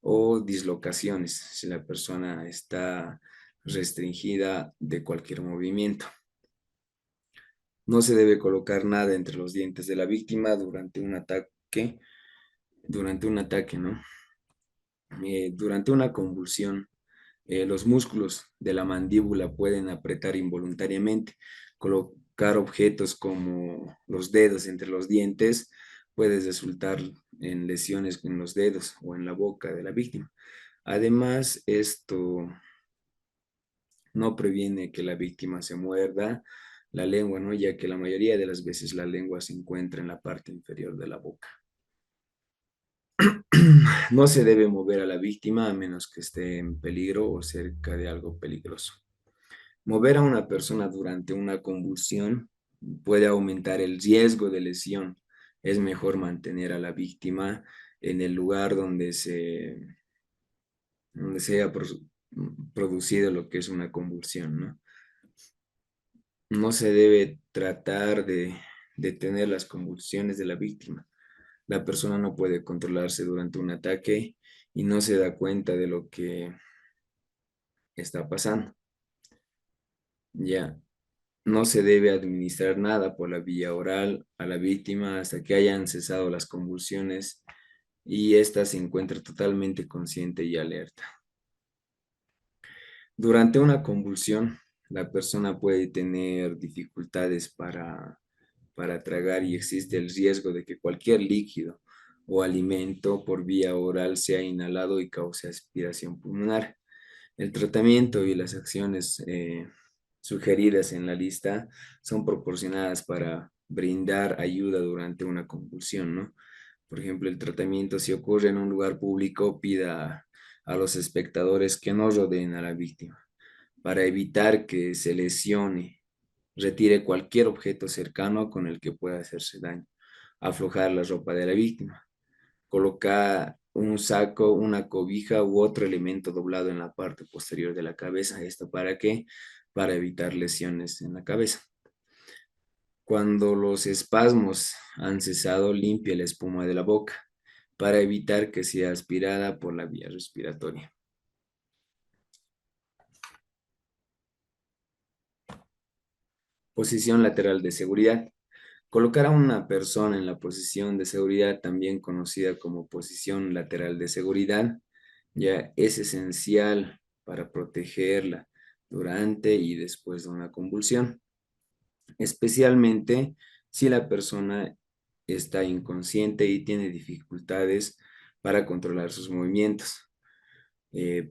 o dislocaciones, si la persona está restringida de cualquier movimiento. No se debe colocar nada entre los dientes de la víctima durante un ataque, ¿no? Durante una convulsión, los músculos de la mandíbula pueden apretar involuntariamente. Colocar objetos como los dedos entre los dientes puede resultar en lesiones en los dedos o en la boca de la víctima. Además, esto no previene que la víctima se muerda la lengua, ¿no? Ya que la mayoría de las veces la lengua se encuentra en la parte inferior de la boca. No se debe mover a la víctima a menos que esté en peligro o cerca de algo peligroso. Mover a una persona durante una convulsión puede aumentar el riesgo de lesión. Es mejor mantener a la víctima en el lugar donde se haya producido lo que es una convulsión, ¿no? No se debe tratar de detener las convulsiones de la víctima. La persona no puede controlarse durante un ataque y no se da cuenta de lo que está pasando. Ya, no se debe administrar nada por la vía oral a la víctima hasta que hayan cesado las convulsiones y ésta se encuentre totalmente consciente y alerta. Durante una convulsión, la persona puede tener dificultades para tragar y existe el riesgo de que cualquier líquido o alimento por vía oral sea inhalado y cause aspiración pulmonar. El tratamiento y las acciones sugeridas en la lista son proporcionadas para brindar ayuda durante una convulsión, ¿no? Por ejemplo, el tratamiento, si ocurre en un lugar público, pida a los espectadores que no rodeen a la víctima para evitar que se lesione. Retire cualquier objeto cercano con el que pueda hacerse daño. Aflojar la ropa de la víctima. Colocar un saco, una cobija u otro elemento doblado en la parte posterior de la cabeza. ¿Esto para qué? Para evitar lesiones en la cabeza. Cuando los espasmos han cesado, limpie la espuma de la boca para evitar que sea aspirada por la vía respiratoria. Posición lateral de seguridad. Colocar a una persona en la posición de seguridad, también conocida como posición lateral de seguridad, ya es esencial para protegerla durante y después de una convulsión, especialmente si la persona está inconsciente y tiene dificultades para controlar sus movimientos.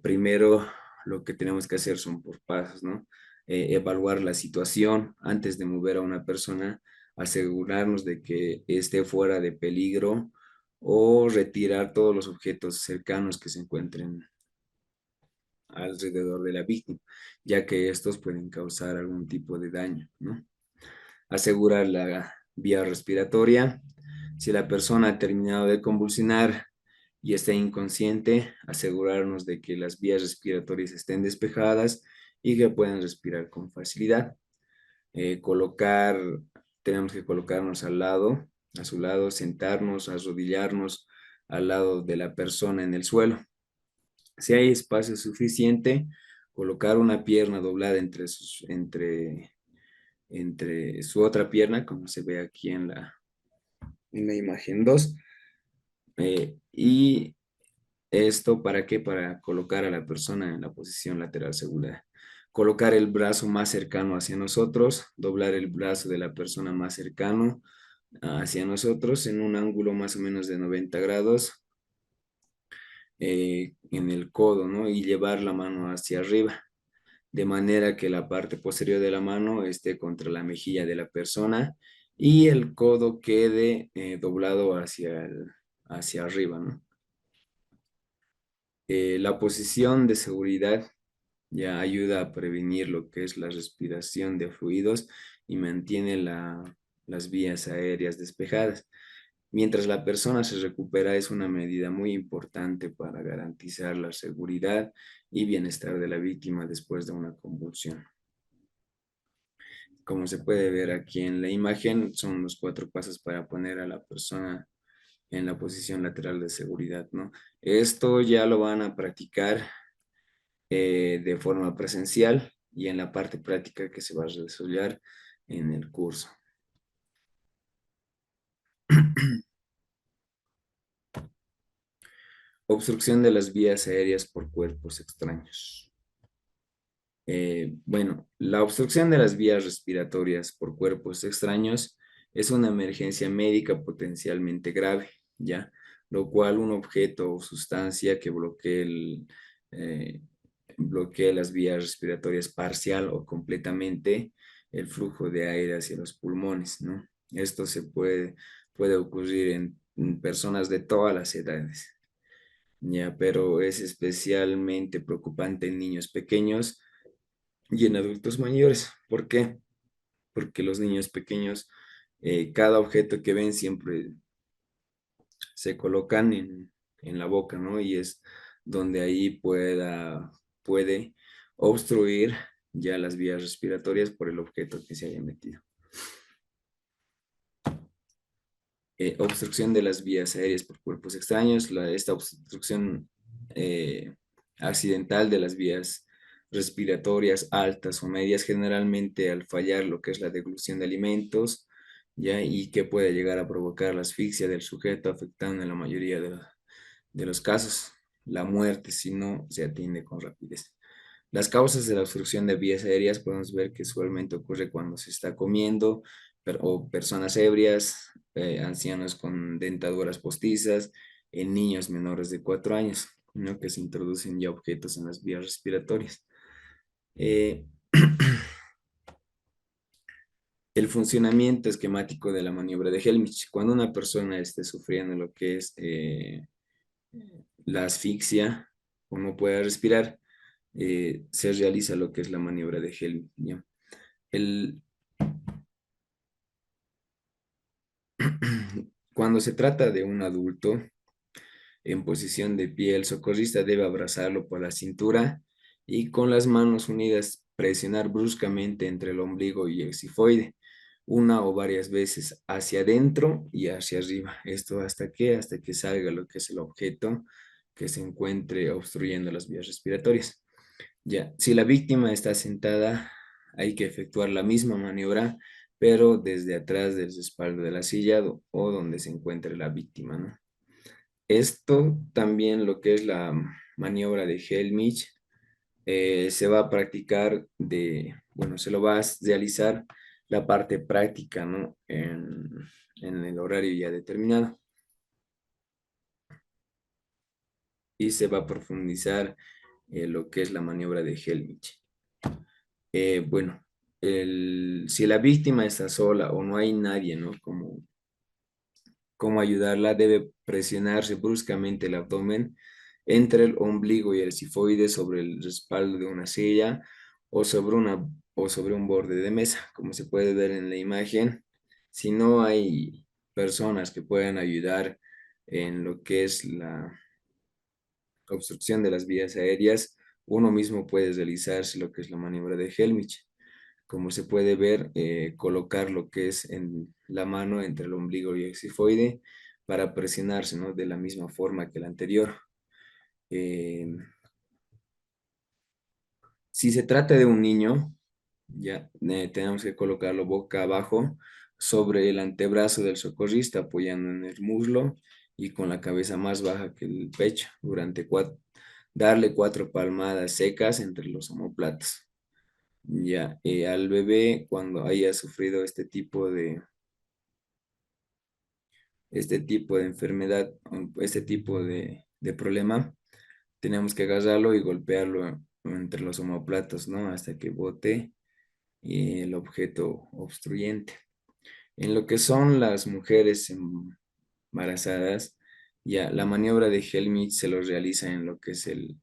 Primero, lo que tenemos que hacer son por pasos, ¿no? Evaluar la situación antes de mover a una persona, asegurarnos de que esté fuera de peligro o retirar todos los objetos cercanos que se encuentren alrededor de la víctima, ya que estos pueden causar algún tipo de daño, ¿no? Asegurar la vía respiratoria. Si la persona ha terminado de convulsionar y está inconsciente, asegurarnos de que las vías respiratorias estén despejadas y que puedan respirar con facilidad. Colocar, tenemos que colocarnos al lado, a su lado, sentarnos, arrodillarnos al lado de la persona en el suelo. Si hay espacio suficiente, colocar una pierna doblada entre su otra pierna, como se ve aquí en la imagen 2. Y esto, ¿para qué? Para colocar a la persona en la posición lateral segura. Colocar el brazo más cercano hacia nosotros, doblar el brazo de la persona más cercano hacia nosotros en un ángulo más o menos de 90 grados en el codo, ¿no? Y llevar la mano hacia arriba, de manera que la parte posterior de la mano esté contra la mejilla de la persona y el codo quede doblado hacia arriba, ¿no? La posición de seguridad ya ayuda a prevenir lo que es la respiración de fluidos y mantiene las vías aéreas despejadas. Mientras la persona se recupera, es una medida muy importante para garantizar la seguridad y bienestar de la víctima después de una convulsión. Como se puede ver aquí en la imagen, son los 4 pasos para poner a la persona en la posición lateral de seguridad, ¿no? Esto ya lo van a practicar de forma presencial y en la parte práctica que se va a desarrollar en el curso. Obstrucción de las vías aéreas por cuerpos extraños. Bueno, la obstrucción de las vías respiratorias por cuerpos extraños es una emergencia médica potencialmente grave, ¿ya? Lo cual un objeto o sustancia que eh, bloquee las vías respiratorias parcial o completamente el flujo de aire hacia los pulmones, ¿no? Esto puede ocurrir en personas de todas las edades, ¿ya? Pero es especialmente preocupante en niños pequeños y en adultos mayores. ¿Por qué? Porque los niños pequeños, cada objeto que ven siempre se colocan en la boca, ¿no? Y es donde ahí puede obstruir ya las vías respiratorias por el objeto que se haya metido. Obstrucción de las vías aéreas por cuerpos extraños. Esta obstrucción eh, accidental de las vías respiratorias altas o medias, generalmente al fallar lo que es la deglución de alimentos, ¿ya? Y que puede llegar a provocar la asfixia del sujeto, afectando en la mayoría de los casos la muerte si no se atiende con rapidez. Las causas de la obstrucción de vías aéreas podemos ver que usualmente ocurre cuando se está comiendo o personas ebrias, ancianos con dentaduras postizas, en niños menores de 4 años, ¿no? Que se introducen ya objetos en las vías respiratorias. Eh, el funcionamiento esquemático de la maniobra de Helmich. Cuando una persona esté sufriendo lo que es la asfixia o no puede respirar, se realiza lo que es la maniobra de Helmich, ¿ya? El, Cuando se trata de un adulto en posición de pie, el socorrista debe abrazarlo por la cintura y con las manos unidas presionar bruscamente entre el ombligo y el sifoide, una o varias veces hacia adentro y hacia arriba. ¿Esto hasta que salga lo que es el objeto que se encuentre obstruyendo las vías respiratorias. Ya, si la víctima está sentada, hay que efectuar la misma maniobra, pero desde atrás del respaldo de la silla o donde se encuentre la víctima, ¿no? Esto también lo que es la maniobra de Helmich se va a practicar bueno, se lo va a realizar la parte práctica, ¿no? En el horario ya determinado y se va a profundizar lo que es la maniobra de Helmich. Bueno, si la víctima está sola o no hay nadie, ¿no? Como ayudarla, debe presionarse bruscamente el abdomen entre el ombligo y el sifoide sobre el respaldo de una silla o o sobre un borde de mesa, como se puede ver en la imagen. Si no hay personas que puedan ayudar en lo que es la obstrucción de las vías aéreas, uno mismo puede realizarse lo que es la maniobra de Helmich. Como se puede ver, colocar lo que es en la mano entre el ombligo y el sifoide para presionarse, ¿no? De la misma forma que la anterior. Eh, si se trata de un niño, ya tenemos que colocarlo boca abajo sobre el antebrazo del socorrista, apoyando en el muslo y con la cabeza más baja que el pecho, darle 4 palmadas secas entre los omóplatos. Ya, al bebé cuando haya sufrido este tipo de enfermedad, este tipo de problema, tenemos que agarrarlo y golpearlo entre los omóplatos, ¿no? Hasta que bote el objeto obstruyente. En lo que son las mujeres embarazadas, ya la maniobra de Helmich se lo realiza en lo que es el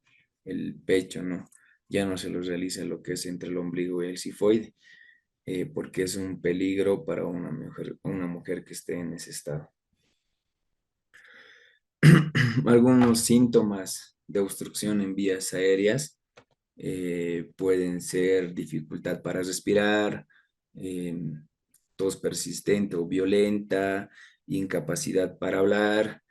pecho, ¿no? Ya no se lo realiza en lo que es entre el ombligo y el sifoide, porque es un peligro para una mujer que esté en ese estado. Algunos síntomas de obstrucción en vías aéreas pueden ser dificultad para respirar, tos persistente o violenta, incapacidad para hablar,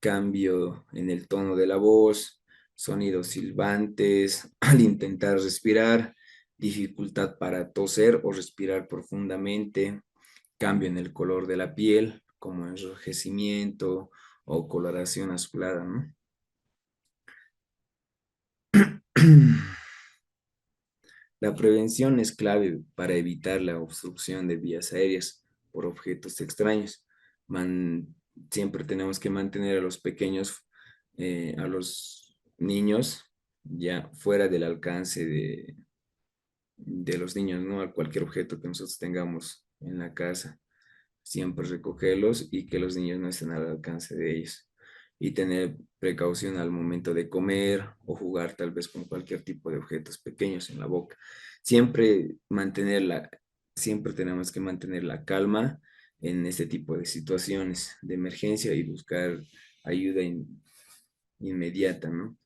cambio en el tono de la voz, sonidos silbantes al intentar respirar, dificultad para toser o respirar profundamente, cambio en el color de la piel, como enrojecimiento o coloración azulada, ¿no? La prevención es clave para evitar la obstrucción de vías aéreas por objetos extraños. Siempre tenemos que mantener a los pequeños, a los niños, ya fuera del alcance de los niños, ¿no? A cualquier objeto que nosotros tengamos en la casa, siempre recogerlos y que los niños no estén al alcance de ellos. Y tener precaución al momento de comer o jugar tal vez con cualquier tipo de objetos pequeños en la boca. Siempre siempre tenemos que mantener la calma en este tipo de situaciones de emergencia y buscar ayuda inmediata, ¿no?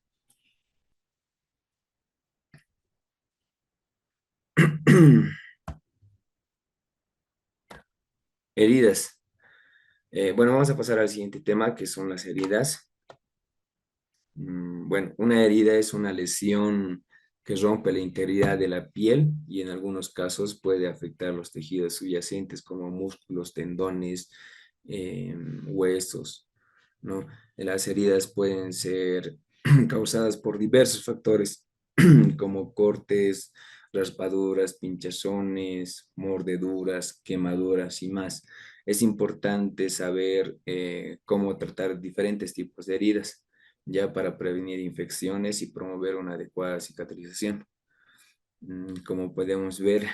Heridas. Bueno, vamos a pasar al siguiente tema, que son las heridas. Bueno, una herida es una lesión que rompe la integridad de la piel y en algunos casos puede afectar los tejidos subyacentes como músculos, tendones, huesos, ¿no? Las heridas pueden ser causadas por diversos factores como cortes, raspaduras, pinchazones, mordeduras, quemaduras y más. Es importante saber cómo tratar diferentes tipos de heridas ya para prevenir infecciones y promover una adecuada cicatrización. Como podemos ver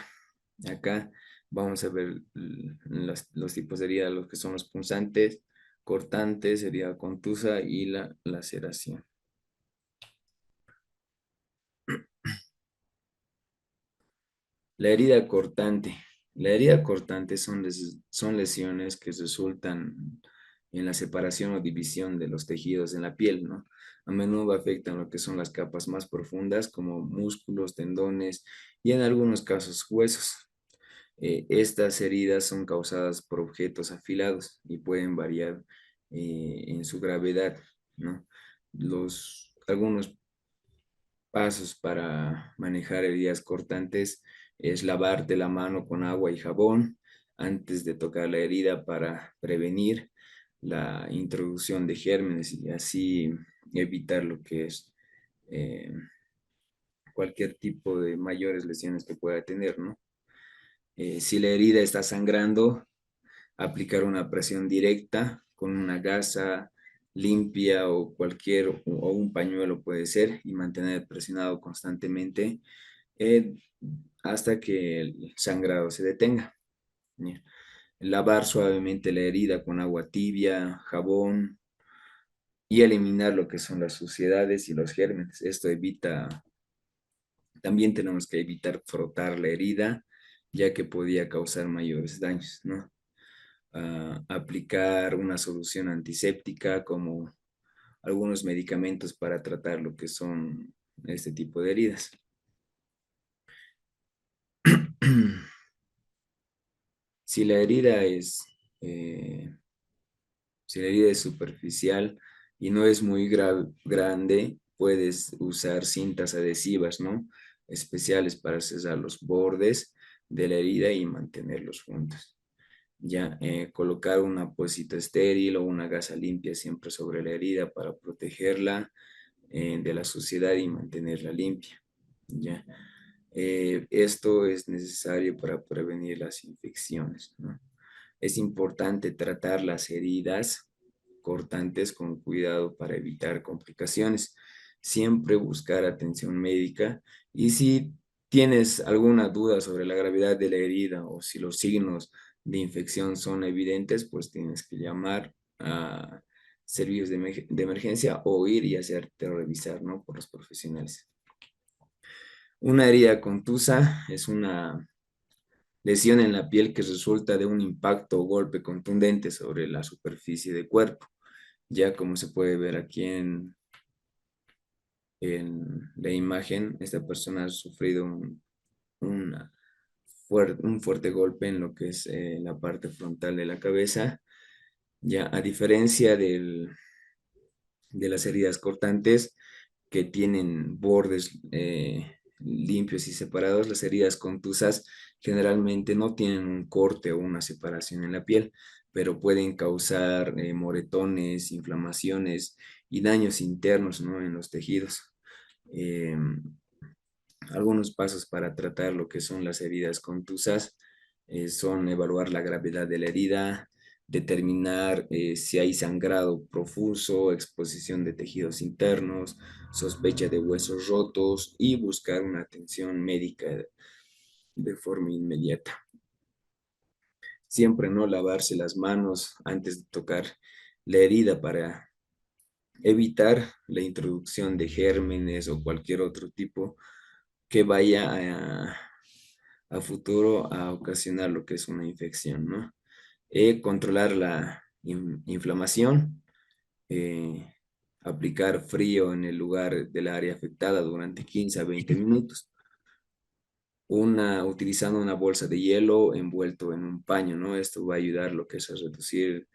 acá, vamos a ver los tipos de heridas, los que son los punzantes, cortantes, herida contusa y la laceración. La herida cortante. La herida cortante son lesiones que resultan en la separación o división de los tejidos en la piel, ¿no? A menudo afectan lo que son las capas más profundas, como músculos, tendones y en algunos casos huesos. Estas heridas son causadas por objetos afilados y pueden variar en su gravedad, ¿no? Algunos pasos para manejar heridas cortantes es lavarte la mano con agua y jabón antes de tocar la herida para prevenir la introducción de gérmenes y así evitar lo que es eh, cualquier tipo de mayores lesiones que pueda tener, ¿no? Si la herida está sangrando, aplicar una presión directa con una gasa limpia o o un pañuelo puede ser, y mantener presionado constantemente eh, hasta que el sangrado se detenga. ¿Ya? Lavar suavemente la herida con agua tibia, jabón y eliminar lo que son las suciedades y los gérmenes. También tenemos que evitar frotar la herida, ya que podía causar mayores daños, ¿no? Aplicar una solución antiséptica como algunos medicamentos para tratar lo que son este tipo de heridas. Si la herida es, eh, si la herida es superficial y no es muy grande, puedes usar cintas adhesivas, ¿no? Especiales para cerrar los bordes de la herida y mantenerlos juntos. Ya, colocar un apósito estéril o una gasa limpia siempre sobre la herida para protegerla de la suciedad y mantenerla limpia. Ya. Esto es necesario para prevenir las infecciones, ¿no? Es importante tratar las heridas cortantes con cuidado para evitar complicaciones. Siempre buscar atención médica y si tienes alguna duda sobre la gravedad de la herida o si los signos de infección son evidentes, pues tienes que llamar a servicios de emergencia o ir y hacerte revisar, ¿no? Por los profesionales. Una herida contusa es una lesión en la piel que resulta de un impacto o golpe contundente sobre la superficie del cuerpo. Ya como se puede ver aquí en la imagen, esta persona ha sufrido un fuerte golpe en lo que es la parte frontal de la cabeza Ya, a diferencia de las heridas cortantes que tienen bordes limpios y separados, las heridas contusas generalmente no tienen un corte o una separación en la piel, pero pueden causar moretones, inflamaciones y daños internos, ¿no? En los tejidos. Em, Algunos pasos para tratar lo que son las heridas contusas son evaluar la gravedad de la herida, determinar si hay sangrado profuso, exposición de tejidos internos, sospecha de huesos rotos y buscar una atención médica de forma inmediata. Siempre no lavarse las manos antes de tocar la herida para evitar la introducción de gérmenes o cualquier otro tipo que vaya a futuro a ocasionar lo que es una infección, ¿no? Controlar la inflamación, eh, aplicar frío en el lugar del área afectada durante 15 a 20 minutos, utilizando una bolsa de hielo envuelto en un paño, ¿no? Esto va a ayudar lo que es a reducir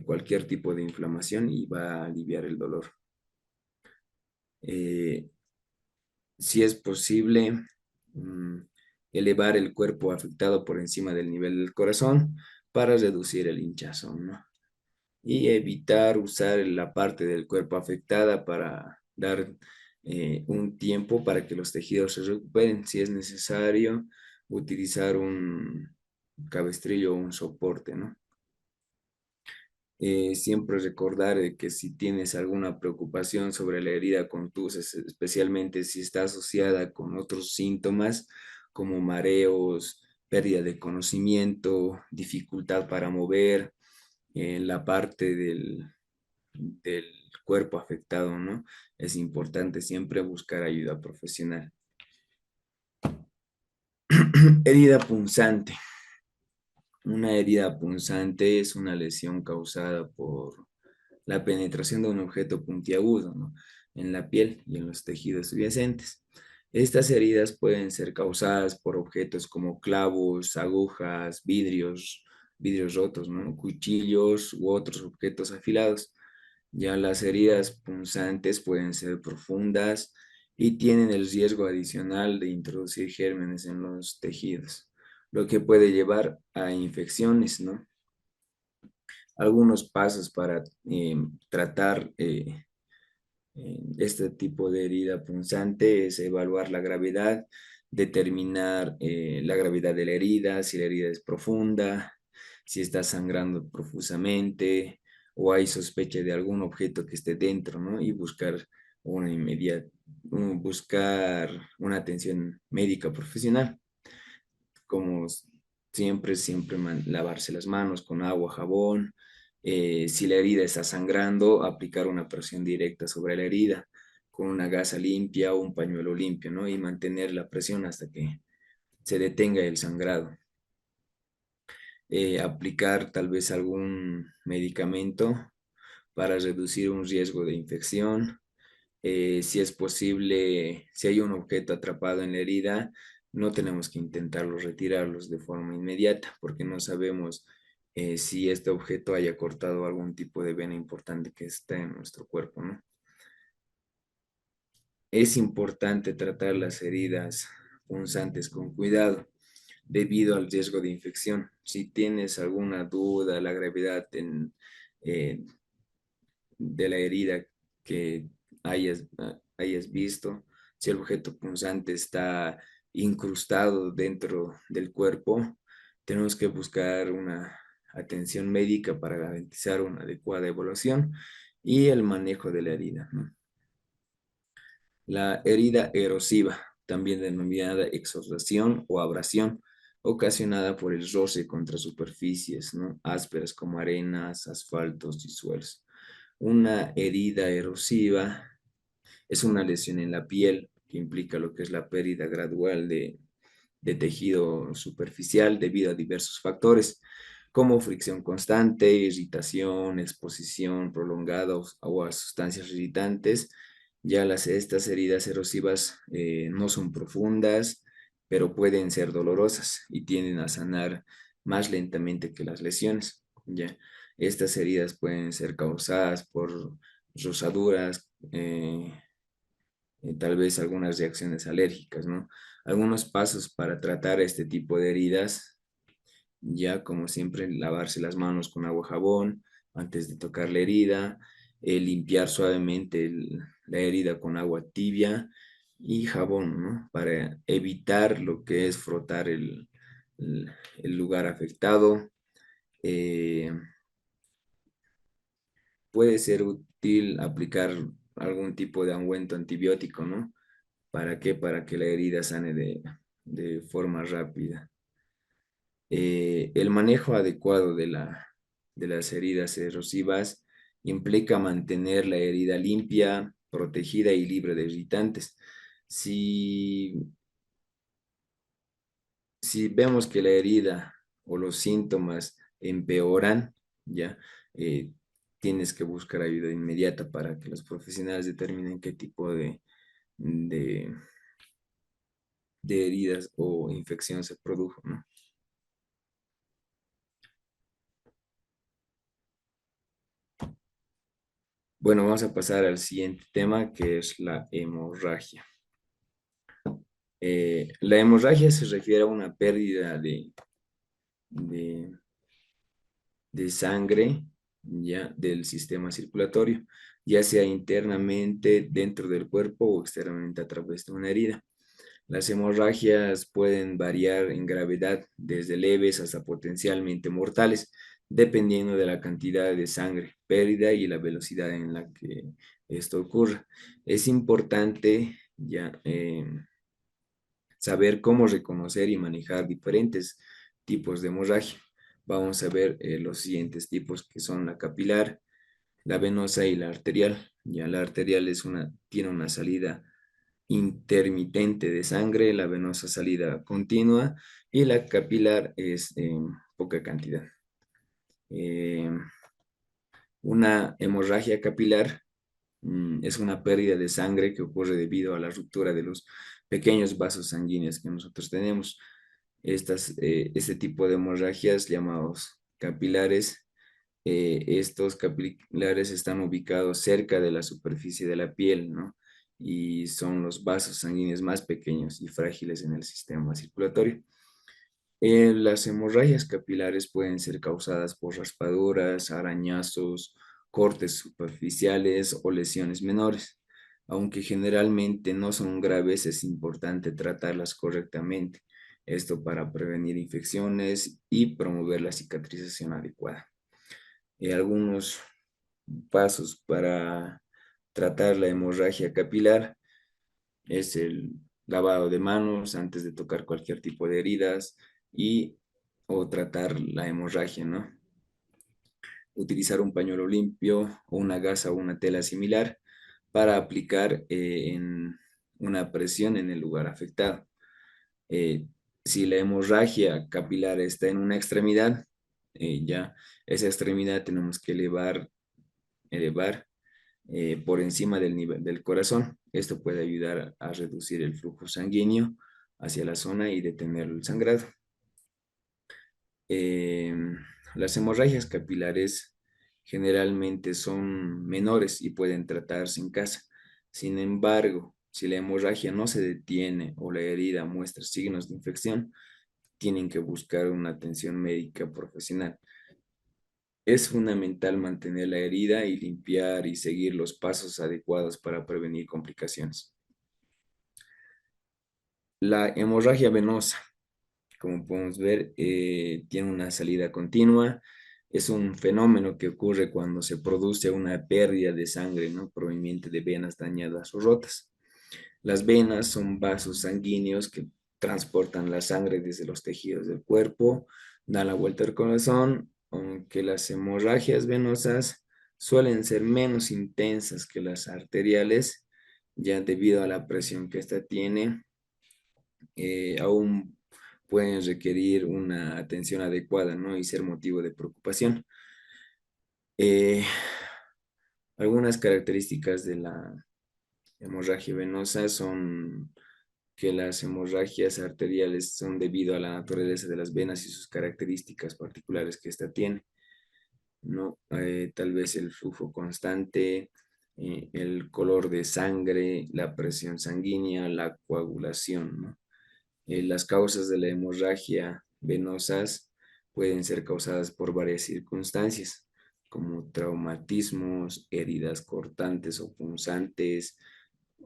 cualquier tipo de inflamación y va a aliviar el dolor. Eh, si es posible, mm, elevar el cuerpo afectado por encima del nivel del corazón para reducir el hinchazón, ¿no? Y evitar usar la parte del cuerpo afectada para dar un tiempo para que los tejidos se recuperen. Si es necesario, utilizar un cabestrillo o un soporte, ¿no? Siempre recordar que si tienes alguna preocupación sobre la herida contusa, especialmente si está asociada con otros síntomas como mareos, pérdida de conocimiento, dificultad para mover la parte del cuerpo afectado, ¿no? Es importante siempre buscar ayuda profesional. Herida punzante. Una herida punzante es una lesión causada por la penetración de un objeto puntiagudo, ¿no? En la piel y en los tejidos subyacentes. Estas heridas pueden ser causadas por objetos como clavos, agujas, vidrios rotos, ¿no? Cuchillos u otros objetos afilados. Ya las heridas punzantes pueden ser profundas y tienen el riesgo adicional de introducir gérmenes en los tejidos, lo que puede llevar a infecciones, ¿no? Algunos pasos para tratar este tipo de herida punzante es evaluar la gravedad, determinar la gravedad de la herida, si la herida es profunda, si está sangrando profusamente o hay sospecha de algún objeto que esté dentro, ¿no? Y buscar buscar una atención médica profesional, como siempre lavarse las manos con agua, jabón. Si la herida está sangrando, aplicar una presión directa sobre la herida con una gasa limpia o un pañuelo limpio, ¿no? Y mantener la presión hasta que se detenga el sangrado. Aplicar tal vez algún medicamento para reducir un riesgo de infección. Si es posible, si hay un objeto atrapado en la herida, no tenemos que intentarlo retirarlos de forma inmediata porque no sabemos si este objeto haya cortado algún tipo de vena importante que está en nuestro cuerpo, ¿no? Es importante tratar las heridas punzantes con cuidado debido al riesgo de infección. Si tienes alguna duda, la gravedad eh, de la herida que hayas visto, si el objeto punzante está incrustado dentro del cuerpo, tenemos que buscar una atención médica para garantizar una adecuada evaluación y el manejo de la herida, ¿no? La herida erosiva, también denominada exudación o abrasión, ocasionada por el roce contra superficies, ¿no? Ásperas como arenas, asfaltos y suelos. Una herida erosiva es una lesión en la piel que implica lo que es la pérdida gradual de tejido superficial debido a diversos factores, como fricción constante, irritación, exposición prolongada o a sustancias irritantes. Estas heridas erosivas no son profundas, pero pueden ser dolorosas y tienden a sanar más lentamente que las lesiones. ¿Ya? Estas heridas pueden ser causadas por rosaduras, tal vez algunas reacciones alérgicas, ¿no? Algunos pasos para tratar este tipo de heridas, ya como siempre, lavarse las manos con agua jabón antes de tocar la herida, limpiar suavemente la herida con agua tibia y jabón, ¿no? Para evitar lo que es frotar el- el lugar afectado. Eh, Puede ser útil aplicar algún tipo de ungüento antibiótico, ¿no? ¿Para qué? Para que la herida sane de forma rápida. El manejo adecuado de las heridas erosivas implica mantener la herida limpia, protegida y libre de irritantes. Si, si vemos que la herida o los síntomas empeoran, ya tienes que buscar ayuda inmediata para que los profesionales determinen qué tipo de, de heridas o infección se produjo, ¿no? Bueno, vamos a pasar al siguiente tema, que es la hemorragia. La hemorragia se refiere a una pérdida de, de sangre ya del sistema circulatorio, ya sea internamente dentro del cuerpo o externamente a través de una herida. Las hemorragias pueden variar en gravedad desde leves hasta potencialmente mortales, dependiendo de la cantidad de sangre, pérdida y la velocidad en la que esto ocurre. Es importante ya saber cómo reconocer y manejar diferentes tipos de hemorragia. Vamos a ver los siguientes tipos que son la capilar, la venosa y la arterial. Ya la arterial tiene una salida intermitente de sangre, la venosa salida continua y la capilar es poca cantidad. Eh, una hemorragia capilar es una pérdida de sangre que ocurre debido a la ruptura de los pequeños vasos sanguíneos que nosotros tenemos. Este tipo de hemorragias llamados capilares, estos capilares están ubicados cerca de la superficie de la piel, ¿no? Y son los vasos sanguíneos más pequeños y frágiles en el sistema circulatorio. Las hemorragias capilares pueden ser causadas por raspaduras, arañazos, cortes superficiales o lesiones menores. Aunque generalmente no son graves, es importante tratarlas correctamente. Esto para prevenir infecciones y promover la cicatrización adecuada. Algunos pasos para tratar la hemorragia capilar es el lavado de manos antes de tocar cualquier tipo de heridas y o tratar la hemorragia, ¿no? Utilizar un pañuelo limpio o una gasa o una tela similar para aplicar en una presión en el lugar afectado. Eh, si la hemorragia capilar está en una extremidad, ya esa extremidad tenemos que elevar por encima del nivel del corazón. Esto puede ayudar a reducir el flujo sanguíneo hacia la zona y detener el sangrado. Eh, las hemorragias capilares generalmente son menores y pueden tratarse en casa. Sin embargo, si la hemorragia no se detiene o la herida muestra signos de infección, tienen que buscar una atención médica profesional. Es fundamental mantener la herida y limpiar y seguir los pasos adecuados para prevenir complicaciones. La hemorragia venosa, como podemos ver, tiene una salida continua. Es un fenómeno que ocurre cuando se produce una pérdida de sangre, ¿no? Proveniente de venas dañadas o rotas. Las venas son vasos sanguíneos que transportan la sangre desde los tejidos del cuerpo, dan la vuelta al corazón, aunque las hemorragias venosas suelen ser menos intensas que las arteriales, ya debido a la presión que ésta tiene, aún pueden requerir una atención adecuada, ¿no? Y ser motivo de preocupación. Eh, Algunas características de la hemorragia venosa son que las hemorragias arteriales son debido a la naturaleza de las venas y sus características particulares que ésta tiene. ¿no? Tal vez el flujo constante, el color de sangre, la presión sanguínea, la coagulación, ¿no? Las causas de la hemorragia venosas pueden ser causadas por varias circunstancias, como traumatismos, heridas cortantes o punzantes,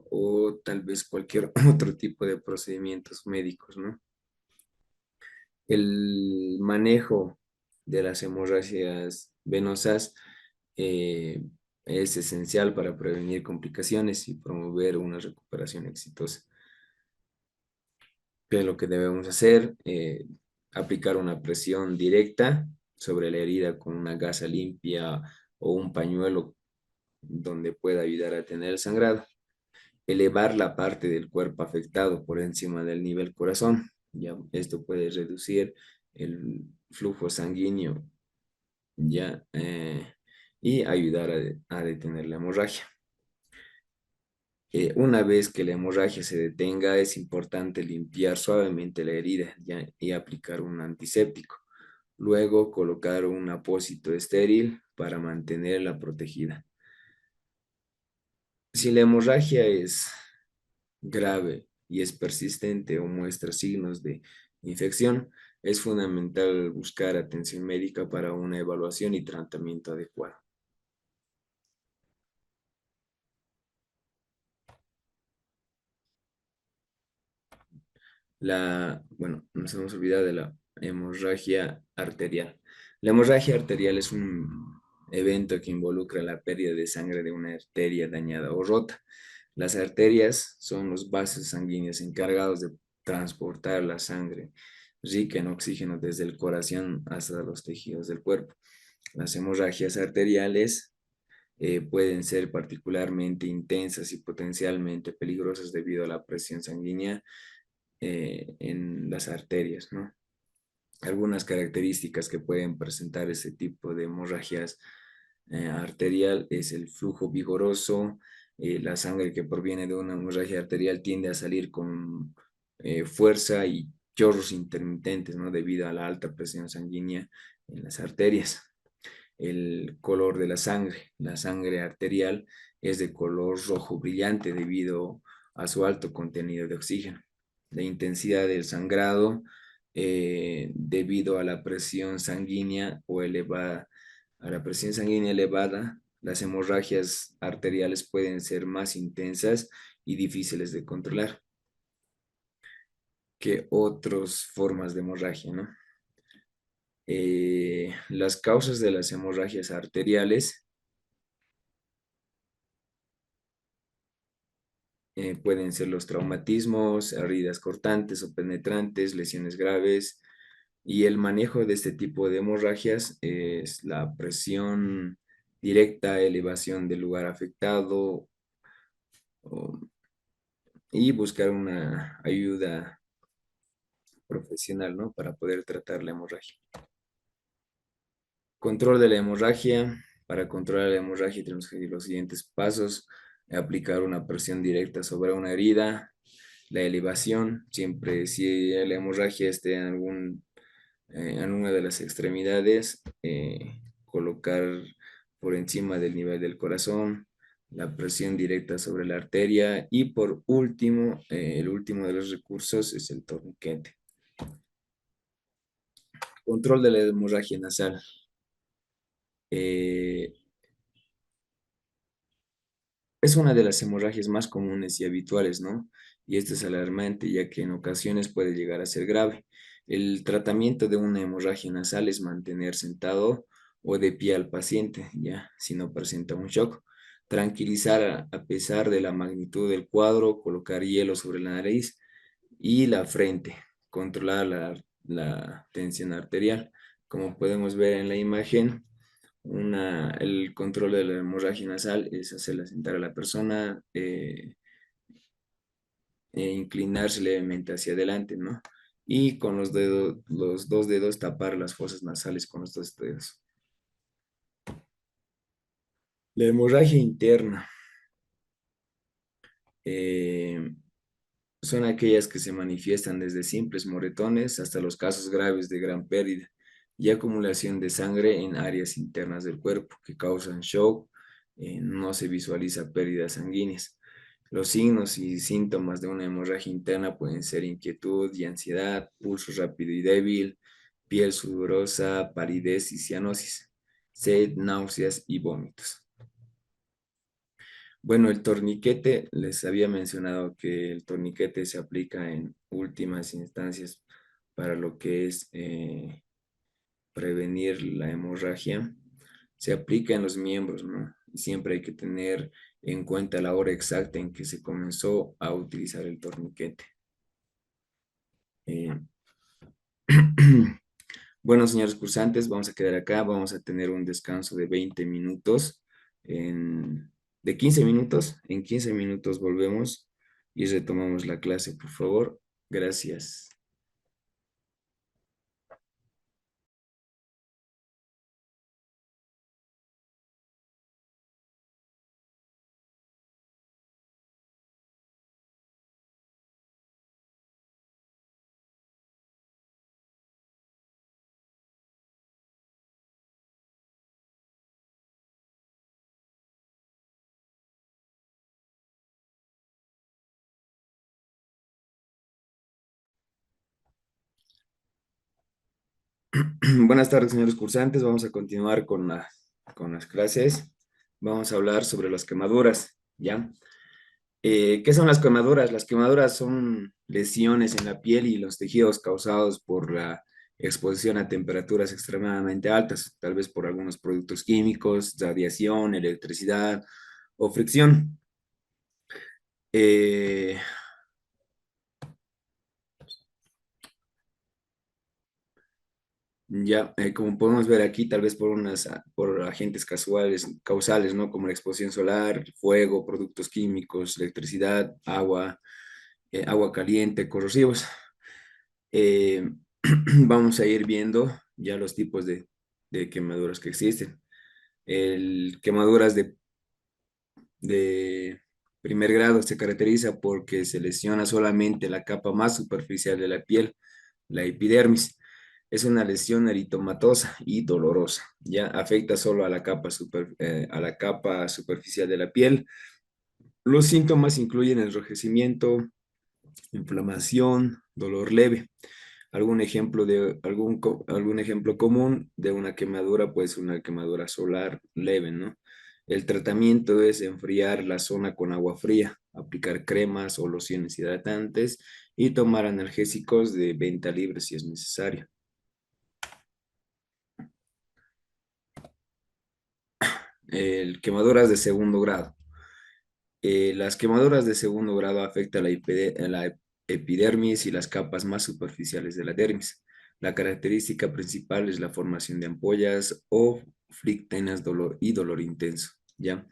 o tal vez cualquier otro tipo de procedimientos médicos, ¿no? El manejo de las hemorragias venosas eh, es esencial para prevenir complicaciones y promover una recuperación exitosa. ¿Qué es lo que debemos hacer? Aplicar una presión directa sobre la herida con una gasa limpia o un pañuelo donde pueda ayudar a tener el sangrado. Elevar la parte del cuerpo afectado por encima del nivel corazón. Ya, esto puede reducir el flujo sanguíneo, ya, y ayudar a detener la hemorragia. Una vez que la hemorragia se detenga, es importante limpiar suavemente la herida, ya, y aplicar un antiséptico. Luego colocar un apósito estéril para mantenerla protegida. Si la hemorragia es grave y es persistente o muestra signos de infección, es fundamental buscar atención médica para una evaluación y tratamiento adecuado. Bueno, nos hemos olvidado de la hemorragia arterial. La hemorragia arterial es un evento que involucra la pérdida de sangre de una arteria dañada o rota. Las arterias son los vasos sanguíneos encargados de transportar la sangre rica en oxígeno desde el corazón hasta los tejidos del cuerpo. Las hemorragias arteriales pueden ser particularmente intensas y potencialmente peligrosas debido a la presión sanguínea en las arterias, ¿no? Algunas características que pueden presentar ese tipo de hemorragias arterial es el flujo vigoroso, la sangre que proviene de una hemorragia arterial tiende a salir con fuerza y chorros intermitentes, ¿no? Debido a la alta presión sanguínea en las arterias. El color de la sangre arterial es de color rojo brillante debido a su alto contenido de oxígeno. La intensidad del sangrado debido a la presión sanguínea o elevada, a la presión sanguínea elevada, las hemorragias arteriales pueden ser más intensas y difíciles de controlar que otras formas de hemorragia, ¿no? Las causas de las hemorragias arteriales pueden ser los traumatismos, heridas cortantes o penetrantes, lesiones graves, y el manejo de este tipo de hemorragias es la presión directa, elevación del lugar afectado o- y buscar una ayuda profesional, ¿no? Para poder tratar la hemorragia. Control de la hemorragia. Para controlar la hemorragia tenemos que seguir los siguientes pasos. Aplicar una presión directa sobre una herida. La elevación, siempre si la hemorragia esté en una de las extremidades, colocar por encima del nivel del corazón, la presión directa sobre la arteria y por último, el último de los recursos es el torniquete. Control de la hemorragia nasal. Eh, Es una de las hemorragias más comunes y habituales, ¿no? Y esto es alarmante, ya que en ocasiones puede llegar a ser grave. El tratamiento de una hemorragia nasal es mantener sentado o de pie al paciente, ya, si no presenta un shock. Tranquilizar a pesar de la magnitud del cuadro, colocar hielo sobre la nariz y la frente, controlar la tensión arterial. Como podemos ver en la imagen, el control de la hemorragia nasal es hacerla sentar a la persona e inclinarse levemente hacia adelante, ¿no? Y con los dedos, los dos dedos tapar las fosas nasales con los dos dedos. La hemorragia interna eh, son aquellas que se manifiestan desde simples moretones hasta los casos graves de gran pérdida. y acumulación de sangre en áreas internas del cuerpo que causan shock. No se visualiza pérdidas sanguíneas. Los signos y síntomas de una hemorragia interna pueden ser inquietud y ansiedad, pulso rápido y débil, piel sudorosa, palidez y cianosis, sed, náuseas y vómitos. Bueno, el torniquete, les había mencionado que el torniquete se aplica en últimas instancias para lo que es prevenir la hemorragia. Se aplica en los miembros, ¿no? Siempre hay que tener en cuenta la hora exacta en que se comenzó a utilizar el torniquete. Eh, bueno, señores cursantes, vamos a quedar acá, vamos a tener un descanso de 20 minutos, de 15 minutos, en 15 minutos volvemos y retomamos la clase, por favor. Gracias. Buenas tardes, señores cursantes. Vamos a continuar con las clases. Vamos a hablar sobre las quemaduras, ¿ya? ¿Qué son las quemaduras? Las quemaduras son lesiones en la piel y los tejidos causados por la exposición a temperaturas extremadamente altas, tal vez por algunos productos químicos, radiación, electricidad o fricción. Eh, Ya, como podemos ver aquí, tal vez por agentes causales, ¿no? Como la exposición solar, fuego, productos químicos, electricidad, agua, agua caliente, corrosivos. Eh, Vamos a ir viendo ya los tipos de quemaduras que existen. Quemaduras de primer grado se caracteriza porque se lesiona solamente la capa más superficial de la piel, la epidermis. Es una lesión eritematosa y dolorosa. Ya afecta solo a a la capa superficial de la piel. Los síntomas incluyen enrojecimiento, inflamación, dolor leve. Algún ejemplo común de una quemadura puede ser una quemadura solar leve, ¿no? El tratamiento es enfriar la zona con agua fría, aplicar cremas o lociones hidratantes y tomar analgésicos de venta libre si es necesario. Quemaduras de segundo grado. Las quemaduras de segundo grado afectan a la epidermis y las capas más superficiales de la dermis. La característica principal es la formación de ampollas o fríctenas y dolor intenso, ¿ya?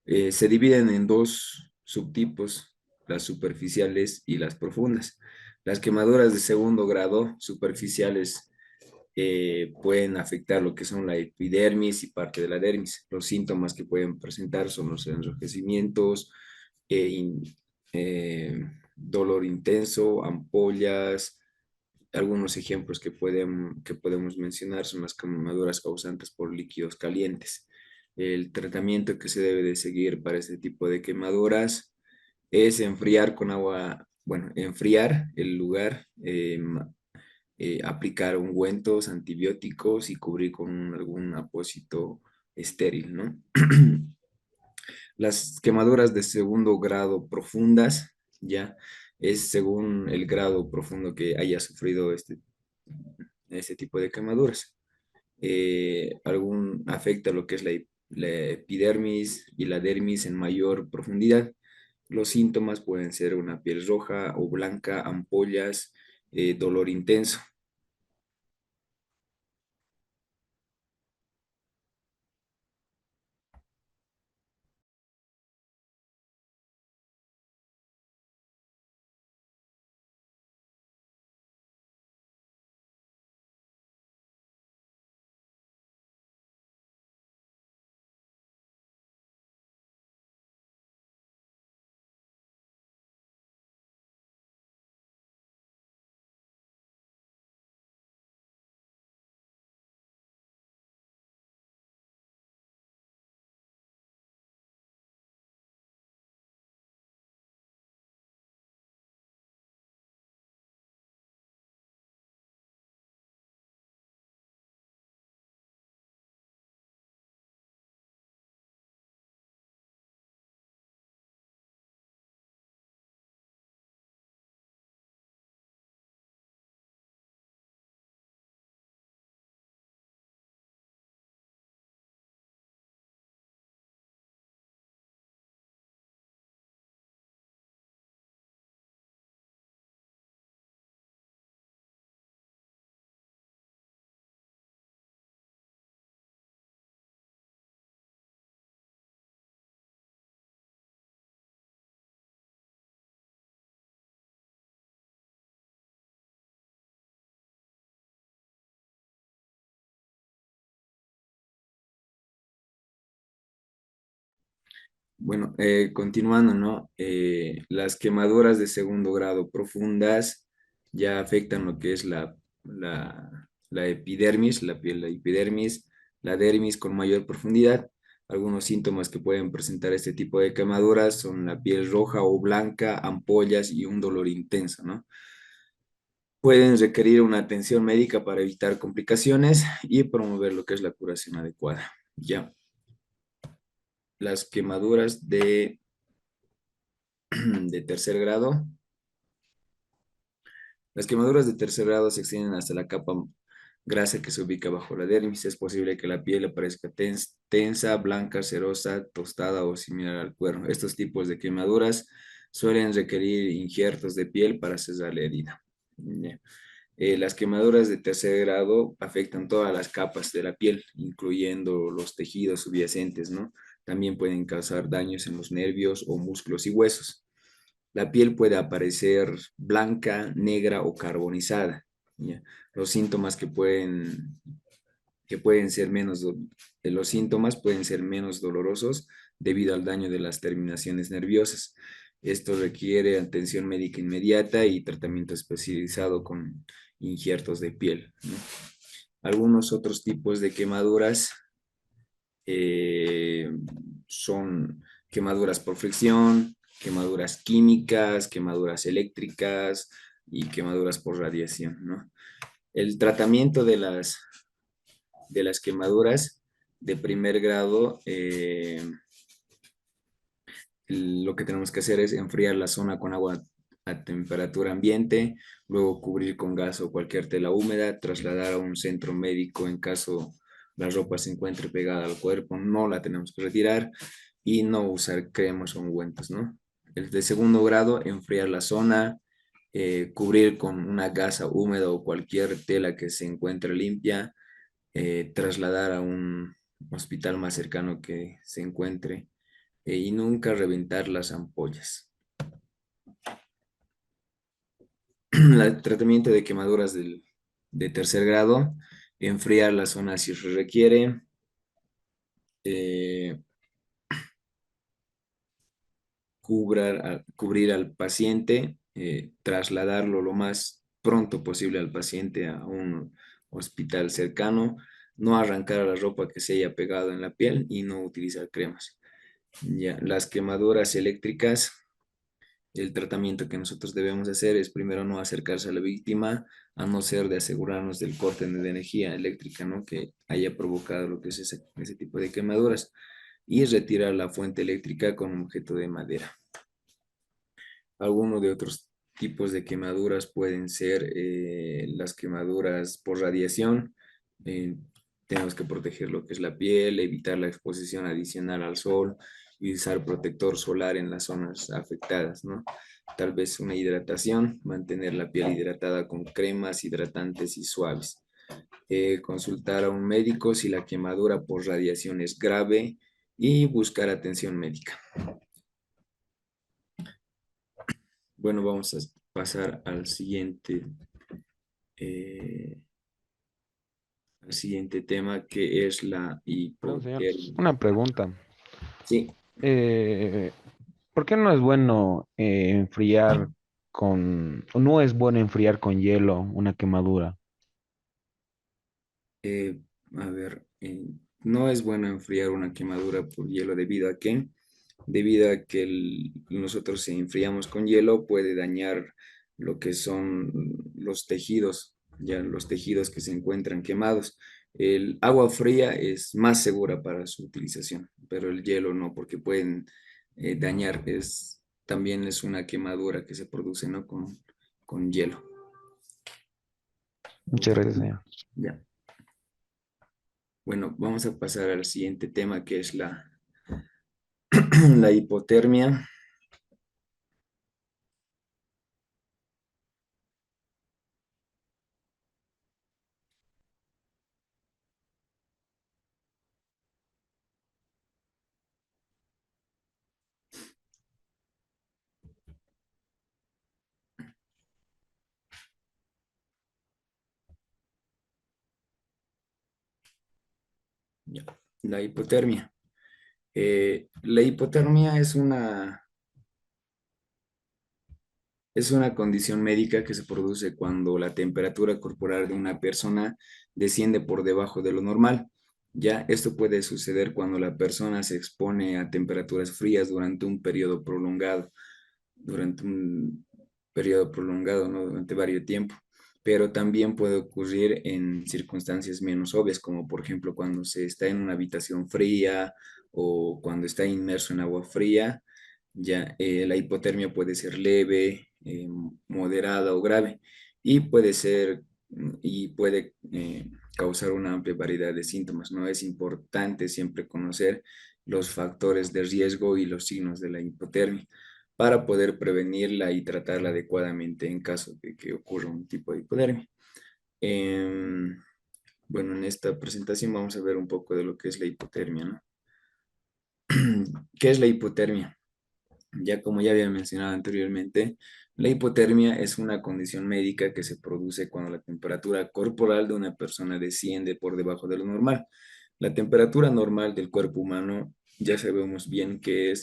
Se dividen en dos subtipos, las superficiales y las profundas. Las quemaduras de segundo grado superficiales pueden afectar lo que son la epidermis y parte de la dermis. Los síntomas que pueden presentar son los enrojecimientos, eh, in- dolor intenso, ampollas. Algunos ejemplos que podemos mencionar son las quemaduras causantes por líquidos calientes. El tratamiento que se debe de seguir para este tipo de quemaduras es enfriar con agua, bueno, enfriar el lugar, aplicar ungüentos, antibióticos y cubrir con algún apósito estéril, ¿no? Las quemaduras de segundo grado profundas, ya, es según el grado profundo que haya sufrido este tipo de quemaduras. Afecta lo que es la epidermis y la dermis en mayor profundidad. Los síntomas pueden ser una piel roja o blanca, ampollas, dolor intenso. Bueno, continuando, ¿no? Las quemaduras de segundo grado profundas ya afectan lo que es la epidermis, la piel, la epidermis, la dermis con mayor profundidad. Algunos síntomas que pueden presentar este tipo de quemaduras son la piel roja o blanca, ampollas y un dolor intenso, ¿no? Pueden requerir una atención médica para evitar complicaciones y promover lo que es la curación adecuada. Ya, las quemaduras de tercer grado. Las quemaduras de tercer grado se extienden hasta la capa grasa que se ubica bajo la dermis. Es posible que la piel aparezca tensa, blanca, cerosa, tostada o similar al cuero. Estos tipos de quemaduras suelen requerir injertos de piel para cesar la herida. Ya. Las quemaduras de tercer grado afectan todas las capas de la piel, incluyendo los tejidos subyacentes, ¿no? También pueden causar daños en los nervios o músculos y huesos. La piel puede aparecer blanca, negra o carbonizada. ¿Ya? Los síntomas que pueden ser los síntomas pueden ser menos dolorosos debido al daño de las terminaciones nerviosas. Esto requiere atención médica inmediata y tratamiento especializado con injertos de piel, ¿no? Algunos otros tipos de quemaduras eh, son quemaduras por fricción, quemaduras químicas, quemaduras eléctricas y quemaduras por radiación, ¿no? El tratamiento de las quemaduras de primer grado, lo que tenemos que hacer es enfriar la zona con agua a temperatura ambiente, luego cubrir con gas o cualquier tela húmeda, trasladar a un centro médico en caso la ropa se encuentre pegada al cuerpo, no la tenemos que retirar y no usar cremas o ungüentos, ¿no? El de segundo grado, enfriar la zona, cubrir con una gasa húmeda o cualquier tela que se encuentre limpia, trasladar a un hospital más cercano que se encuentre y nunca reventar las ampollas. El tratamiento de quemaduras de tercer grado, enfriar la zona si se requiere, eh, cubrir al paciente, trasladarlo lo más pronto posible al paciente a un hospital cercano, no arrancar la ropa que se haya pegado en la piel y no utilizar cremas. Ya, las quemaduras eléctricas. El tratamiento que nosotros debemos hacer es primero no acercarse a la víctima, a no ser de asegurarnos del corte de energía eléctrica, ¿no? Que haya provocado lo que es ese tipo de quemaduras y retirar la fuente eléctrica con un objeto de madera. Algunos de otros tipos de quemaduras pueden ser las quemaduras por radiación. Eh, Tenemos que proteger lo que es la piel, evitar la exposición adicional al sol y usar protector solar en las zonas afectadas, ¿no? Tal vez una hidratación, mantener la piel hidratada con cremas hidratantes y suaves. Consultar a un médico si la quemadura por radiación es grave y buscar atención médica. Bueno, vamos a pasar eh, al siguiente tema que es la Perdón, señor. hipotermia. Una pregunta. Sí, Eh, ¿Por qué no es bueno enfriar o no es bueno enfriar con hielo una quemadura? eh, a ver, no es bueno enfriar una quemadura por hielo debido a que nosotros si enfriamos con hielo puede dañar lo que son los tejidos, ya los tejidos que se encuentran quemados. El agua fría es más segura para su utilización, pero el hielo no, porque pueden dañar. También es una quemadura que se produce, ¿no? Con hielo. Muchas gracias, señor. Ya. Bueno, vamos a pasar al siguiente tema que es la hipotermia. Ya. La hipotermia. La hipotermia es una condición médica que se produce cuando la temperatura corporal de una persona desciende por debajo de lo normal. Ya esto puede suceder cuando la persona se expone a temperaturas frías durante un periodo prolongado, ¿no? Durante varios tiempo. Pero también puede ocurrir en circunstancias menos obvias, como por ejemplo cuando se está en una habitación fría o cuando está inmerso en agua fría. Ya la hipotermia puede ser leve, moderada o grave y puede causar una amplia variedad de síntomas, ¿no? Es importante siempre conocer los factores de riesgo y los signos de la hipotermia para poder prevenirla y tratarla adecuadamente en caso de que ocurra un tipo de hipotermia. Em, bueno, en esta presentación vamos a ver un poco de lo que es la hipotermia, ¿no? ¿Qué es la hipotermia? Ya como ya había mencionado anteriormente, la hipotermia es una condición médica que se produce cuando la temperatura corporal de una persona desciende por debajo de lo normal. La temperatura normal del cuerpo humano ya sabemos bien que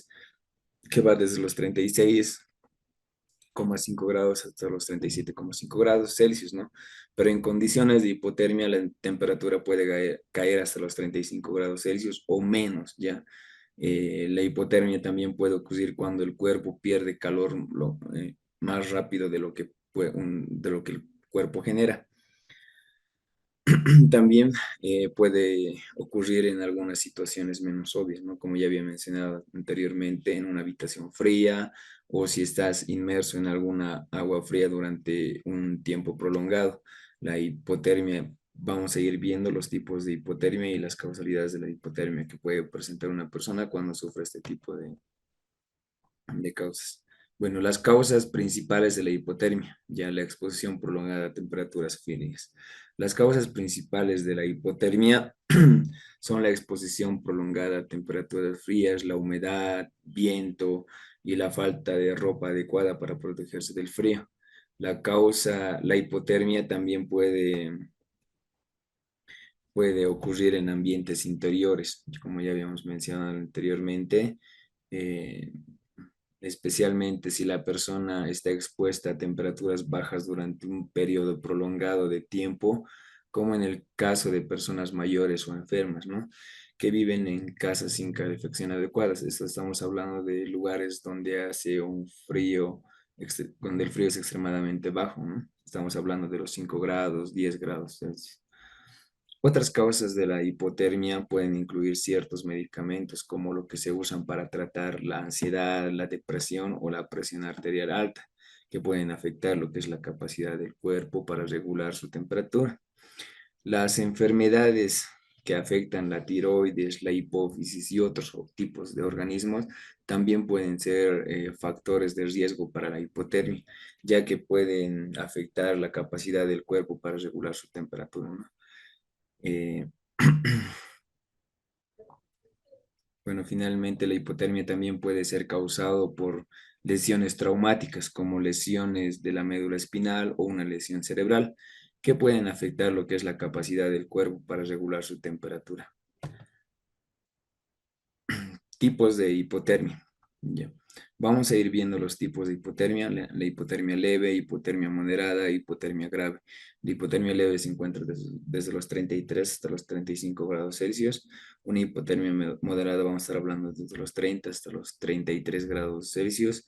va desde los 36,5 grados hasta los 37,5 grados Celsius, ¿no? Pero en condiciones de hipotermia la temperatura puede caer hasta los 35 grados Celsius o menos, ¿ya? La hipotermia también puede ocurrir cuando el cuerpo pierde calor más rápido de lo que el cuerpo genera. También puede ocurrir en algunas situaciones menos obvias, ¿no? Como ya había mencionado anteriormente, en una habitación fría o si estás inmerso en alguna agua fría durante un tiempo prolongado. La hipotermia, vamos a ir viendo los tipos de hipotermia y las causalidades de la hipotermia que puede presentar una persona cuando sufre este tipo de causas. Bueno, las causas principales de la hipotermia, ya la exposición prolongada a temperaturas frías. Las causas principales de la hipotermia son la exposición prolongada a temperaturas frías, la humedad, viento y la falta de ropa adecuada para protegerse del frío. La hipotermia también puede ocurrir en ambientes interiores, como ya habíamos mencionado anteriormente. eh, Especialmente si la persona está expuesta a temperaturas bajas durante un periodo prolongado de tiempo, como en el caso de personas mayores o enfermas, ¿no? Que viven en casas sin calefacción adecuadas. Esto estamos hablando de lugares donde hace un frío, donde el frío es extremadamente bajo, ¿no? Estamos hablando de los 5 grados, 10 grados Celsius. Otras causas de la hipotermia pueden incluir ciertos medicamentos como lo que se usan para tratar la ansiedad, la depresión o la presión arterial alta, que pueden afectar lo que es la capacidad del cuerpo para regular su temperatura. Las enfermedades que afectan la tiroides, la hipófisis y otros tipos de organismos también pueden ser factores de riesgo para la hipotermia, ya que pueden afectar la capacidad del cuerpo para regular su temperatura, ¿no? Eh, Bueno, finalmente la hipotermia también puede ser causado por lesiones traumáticas como lesiones de la médula espinal o una lesión cerebral que pueden afectar lo que es la capacidad del cuerpo para regular su temperatura. Tipos de hipotermia. Ya. Vamos a ir viendo los tipos de hipotermia, la hipotermia leve, hipotermia moderada, hipotermia grave. La hipotermia leve se encuentra desde los 33 hasta los 35 grados Celsius. Una hipotermia moderada vamos a estar hablando desde los 30 hasta los 33 grados Celsius.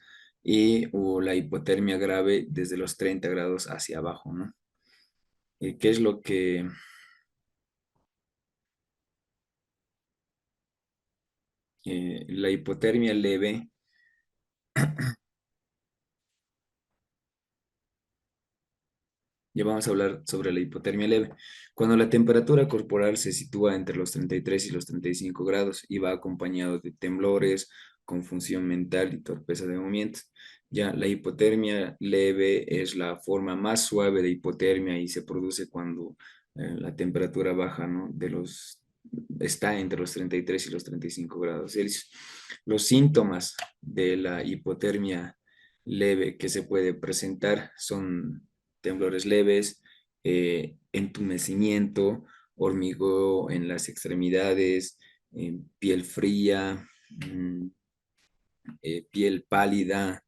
O la hipotermia grave desde los 30 grados hacia abajo, ¿no? ¿Qué es lo que la hipotermia leve? Ya vamos a hablar sobre la hipotermia leve. Cuando la temperatura corporal se sitúa entre los 33 y los 35 grados y va acompañado de temblores, confusión mental y torpeza de movimientos. Ya la hipotermia leve es la forma más suave de hipotermia y se produce cuando la temperatura baja, ¿no? Está entre los 33 y los 35 grados Celsius. Los síntomas de la hipotermia leve que se puede presentar son temblores leves, entumecimiento, hormigueo en las extremidades, piel fría, mm, piel pálida,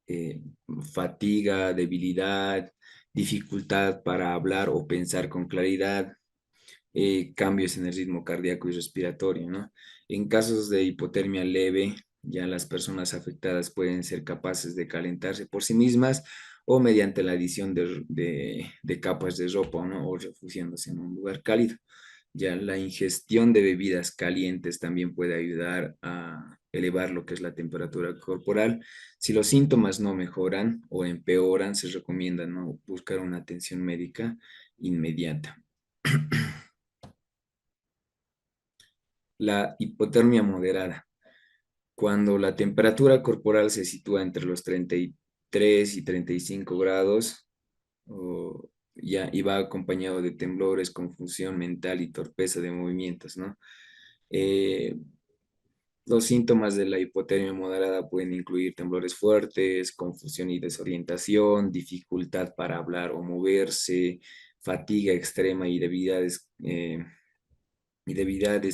eh, fatiga, debilidad, dificultad para hablar o pensar con claridad, cambios en el ritmo cardíaco y respiratorio, ¿no? En casos de hipotermia leve, ya las personas afectadas pueden ser capaces de calentarse por sí mismas o mediante la adición de capas de ropa, ¿no? O refugiándose en un lugar cálido. Ya la ingestión de bebidas calientes también puede ayudar a elevar lo que es la temperatura corporal. Si los síntomas no mejoran o empeoran, se recomienda, ¿no?, buscar una atención médica inmediata. La hipotermia moderada. Cuando la temperatura corporal se sitúa entre los 33 y 35 grados, y va acompañado de temblores, confusión mental y torpeza de movimientos, ¿no? Eh, los síntomas de la hipotermia moderada pueden incluir temblores fuertes, confusión y desorientación, dificultad para hablar o moverse, fatiga extrema y debilidades,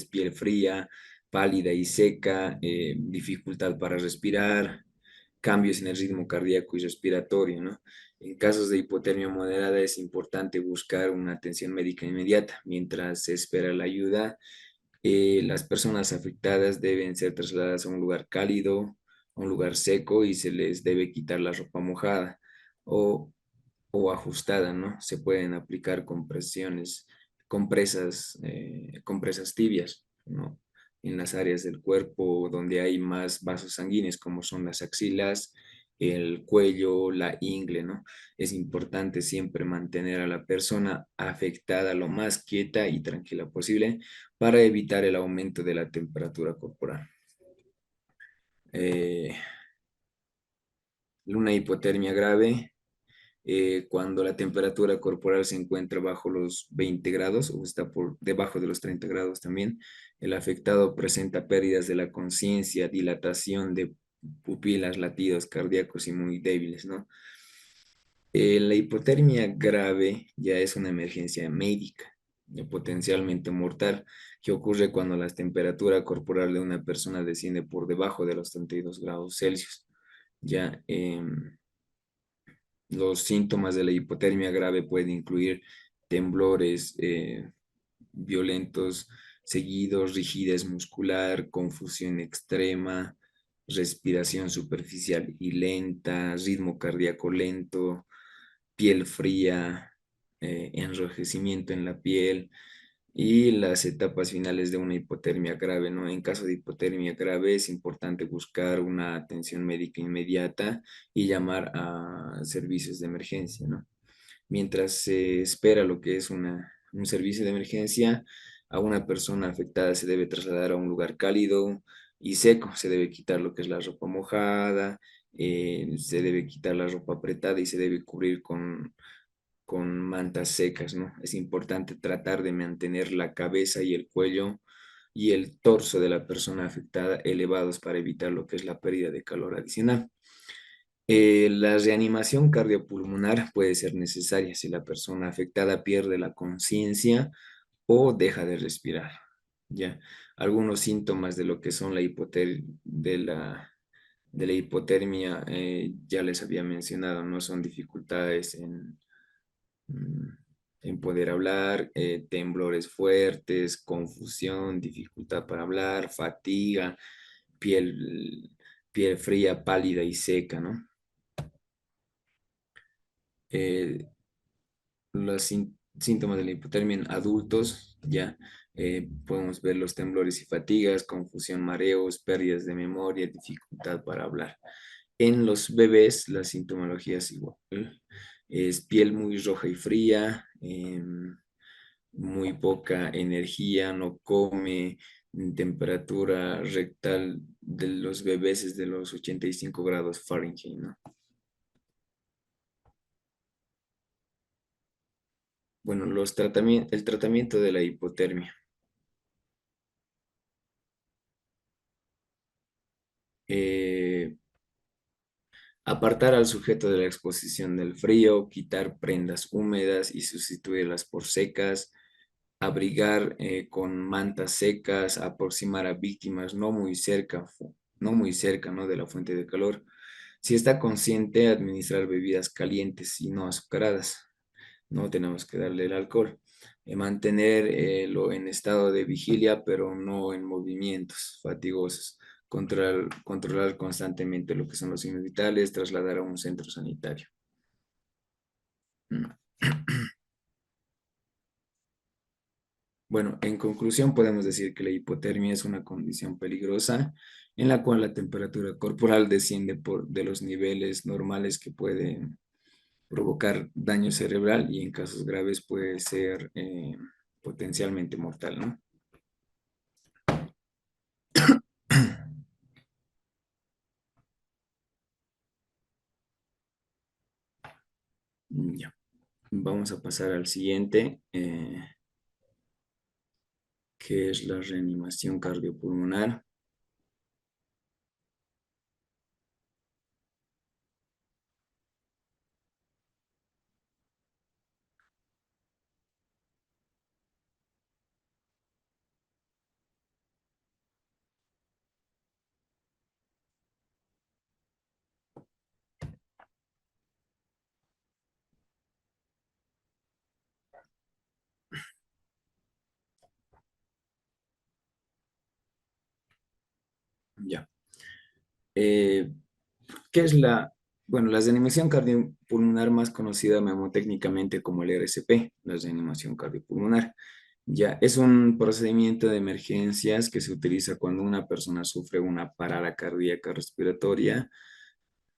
piel fría, pálida y seca, dificultad para respirar, cambios en el ritmo cardíaco y respiratorio, ¿no? En casos de hipotermia moderada es importante buscar una atención médica inmediata. Mientras se espera la ayuda, las personas afectadas deben ser trasladadas a un lugar cálido, a un lugar seco, y se les debe quitar la ropa mojada o, o ajustada, ¿no? Se pueden aplicar compresas tibias, ¿no?, en las áreas del cuerpo donde hay más vasos sanguíneos, como son las axilas, el cuello, la ingle, ¿no? Es importante siempre mantener a la persona afectada lo más quieta y tranquila posible para evitar el aumento de la temperatura corporal. Eh, una hipotermia grave, cuando la temperatura corporal se encuentra bajo los 20 grados o está por debajo de los 30 grados también, el afectado presenta pérdidas de la conciencia, dilatación de pupilas, latidos cardíacos y muy débiles, ¿no? La hipotermia grave ya es una emergencia médica, potencialmente mortal, que ocurre cuando la temperatura corporal de una persona desciende por debajo de los 32 grados Celsius. Ya, los síntomas de la hipotermia grave pueden incluir temblores violentos seguidos, rigidez muscular, confusión extrema, respiración superficial y lenta, ritmo cardíaco lento, piel fría, enrojecimiento en la piel y las etapas finales de una hipotermia grave, ¿no? En caso de hipotermia grave es importante buscar una atención médica inmediata y llamar a servicios de emergencia, ¿no? Mientras se espera lo que es un servicio de emergencia, a una persona afectada se debe trasladar a un lugar cálido y seco. Se debe quitar lo que es la ropa mojada, se debe quitar la ropa apretada y se debe cubrir con mantas secas, ¿no? Es importante tratar de mantener la cabeza y el cuello y el torso de la persona afectada elevados para evitar lo que es la pérdida de calor adicional. La reanimación cardiopulmonar puede ser necesaria si la persona afectada pierde la conciencia o deja de respirar. Ya, algunos síntomas de lo que son de la hipotermia, ya les había mencionado, no son dificultades mm, en poder hablar, temblores fuertes, confusión, dificultad para hablar, fatiga, piel, piel fría, pálida y seca, ¿no? Eh, los síntomas de la hipotermia en adultos, ya podemos ver los temblores y fatigas, confusión, mareos, pérdidas de memoria, dificultad para hablar. En los bebés, la sintomología es igual. Es piel muy roja y fría, muy poca energía, no come, temperatura rectal de los bebés es de los 85 grados Fahrenheit, ¿no? Bueno, el tratamiento de la hipotermia. Eh, Apartar al sujeto de la exposición del frío, quitar prendas húmedas y sustituirlas por secas, abrigar con mantas secas, aproximar a víctimas no muy cerca, no muy cerca, ¿no? de la fuente de calor. Si está consciente, administrar bebidas calientes y no azucaradas. No tenemos que darle el alcohol. Mantenerlo en estado de vigilia, pero no en movimientos fatigosos. Controlar constantemente lo que son los signos vitales, trasladar a un centro sanitario. Mm. Bueno, en conclusión podemos decir que la hipotermia es una condición peligrosa en la cual la temperatura corporal desciende de los niveles normales que pueden provocar daño cerebral y en casos graves puede ser potencialmente mortal, ¿no? Ya, vamos a pasar al siguiente, que es la reanimación cardiopulmonar. Ya. Eh, ¿Qué es bueno, la reanimación cardiopulmonar más conocida memotécnicamente como el RCP, la reanimación cardiopulmonar? Ya, es un procedimiento de emergencias que se utiliza cuando una persona sufre una parada cardíaca respiratoria,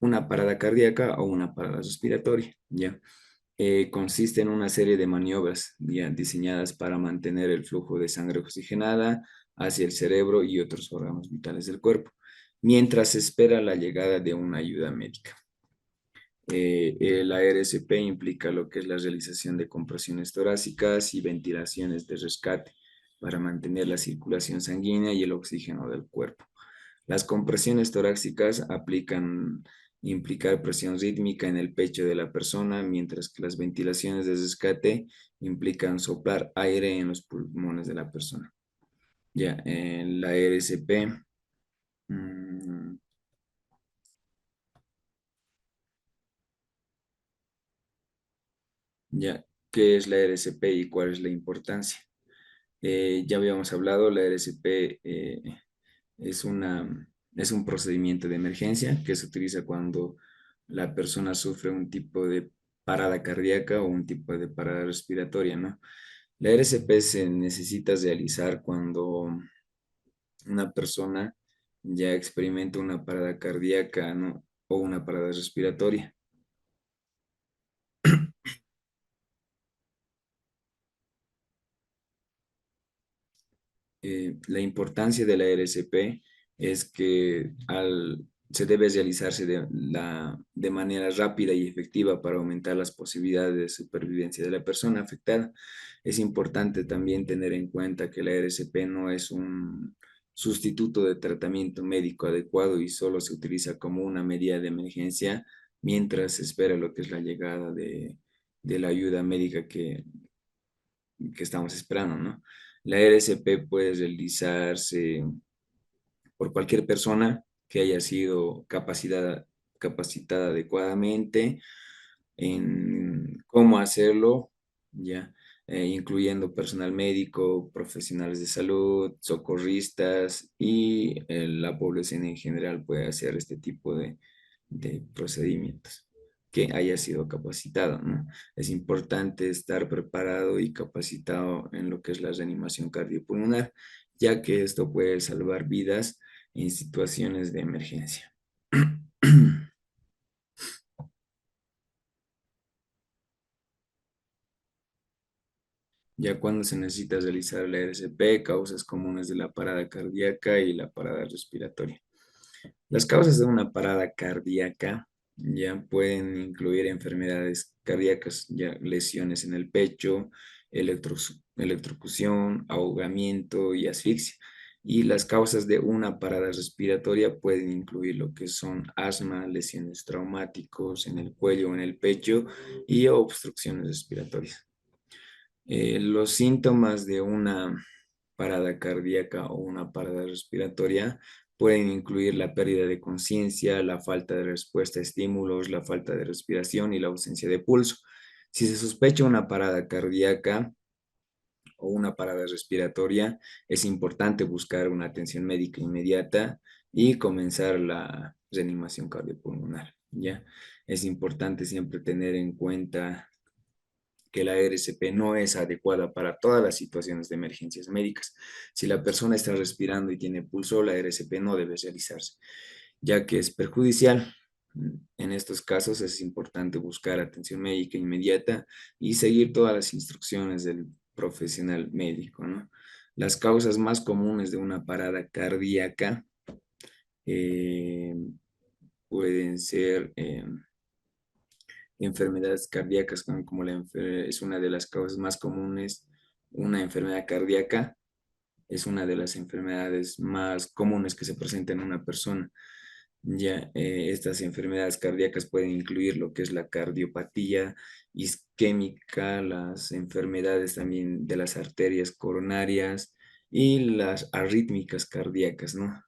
una parada cardíaca o una parada respiratoria, ¿ya? Consiste en una serie de maniobras ya diseñadas para mantener el flujo de sangre oxigenada hacia el cerebro y otros órganos vitales del cuerpo, mientras se espera la llegada de una ayuda médica. La RSP implica lo que es la realización de compresiones torácicas y ventilaciones de rescate para mantener la circulación sanguínea y el oxígeno del cuerpo. Las compresiones torácicas implicar presión rítmica en el pecho de la persona, mientras que las ventilaciones de rescate implican soplar aire en los pulmones de la persona. Ya, en la RSP, mm, ya, ¿qué es la RSP y cuál es la importancia? Ya habíamos hablado, la RSP es es un procedimiento de emergencia que se utiliza cuando la persona sufre un tipo de parada cardíaca o un tipo de parada respiratoria, ¿no? La RCP se necesita realizar cuando una persona ya experimenta una parada cardíaca, ¿no? O una parada respiratoria. La importancia de la RCP es que se debe realizarse de manera rápida y efectiva para aumentar las posibilidades de supervivencia de la persona afectada. Es importante también tener en cuenta que la RCP no es un sustituto de tratamiento médico adecuado y solo se utiliza como una medida de emergencia mientras se espera lo que es la llegada de la ayuda médica que estamos esperando, ¿no? La RCP puede realizarse por cualquier persona que haya sido capacitada adecuadamente en cómo hacerlo, ya, incluyendo personal médico, profesionales de salud, socorristas y la población en general puede hacer este tipo de procedimientos que haya sido capacitado, ¿no? Es importante estar preparado y capacitado en lo que es la reanimación cardiopulmonar, ya que esto puede salvar vidas en situaciones de emergencia. Ya cuando se necesita realizar la RCP, causas comunes de la parada cardíaca y la parada respiratoria. Las causas de una parada cardíaca ya pueden incluir enfermedades cardíacas, ya lesiones en el pecho, electrocución, ahogamiento y asfixia. Y las causas de una parada respiratoria pueden incluir lo que son asma, lesiones traumáticos en el cuello o en el pecho y obstrucciones respiratorias. Los síntomas de una parada cardíaca o una parada respiratoria pueden incluir la pérdida de conciencia, la falta de respuesta a estímulos, la falta de respiración y la ausencia de pulso. Si se sospecha una parada cardíaca o una parada respiratoria, es importante buscar una atención médica inmediata y comenzar la reanimación cardiopulmonar, ¿ya? Es importante siempre tener en cuenta que la RCP no es adecuada para todas las situaciones de emergencias médicas. Si la persona está respirando y tiene pulso, la RCP no debe realizarse, ya que es perjudicial. En estos casos es importante buscar atención médica inmediata y seguir todas las instrucciones del profesional médico, ¿no? Las causas más comunes de una parada cardíaca eh, pueden ser enfermedades cardíacas, como es una de las causas más comunes. Una enfermedad cardíaca es una de las enfermedades más comunes que se presentan en una persona. Ya, estas enfermedades cardíacas pueden incluir lo que es la cardiopatía isquémica, las enfermedades también de las arterias coronarias y las arrítmicas cardíacas, ¿no?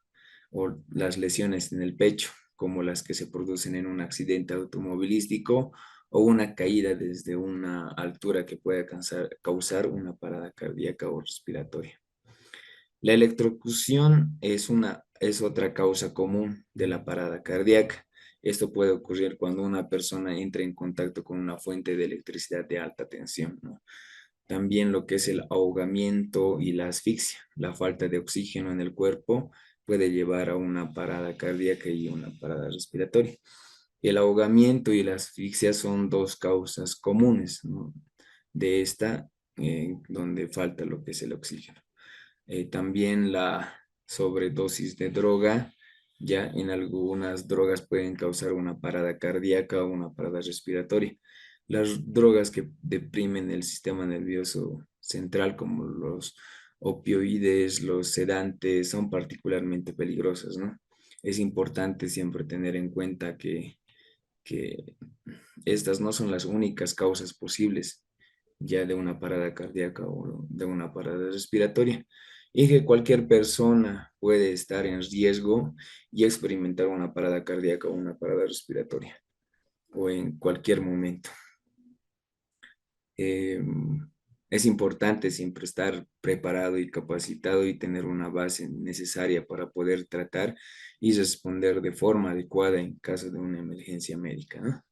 O las lesiones en el pecho, como las que se producen en un accidente automovilístico o una caída desde una altura que puede causar una parada cardíaca o respiratoria. La electrocución es otra causa común de la parada cardíaca. Esto puede ocurrir cuando una persona entra en contacto con una fuente de electricidad de alta tensión, ¿no? También lo que es el ahogamiento y la asfixia. La falta de oxígeno en el cuerpo puede llevar a una parada cardíaca y una parada respiratoria. El ahogamiento y la asfixia son dos causas comunes, ¿no? De esta, donde falta lo que es el oxígeno. También la sobredosis de droga, ya en algunas drogas pueden causar una parada cardíaca o una parada respiratoria. Las drogas que deprimen el sistema nervioso central, como los opioides, los sedantes, son particularmente peligrosas, ¿no? Es importante siempre tener en cuenta que estas no son las únicas causas posibles ya de una parada cardíaca o de una parada respiratoria, y que cualquier persona puede estar en riesgo y experimentar una parada cardíaca o una parada respiratoria o en cualquier momento. Eh, es importante siempre estar preparado y capacitado y tener una base necesaria para poder tratar y responder de forma adecuada en caso de una emergencia médica, ¿no?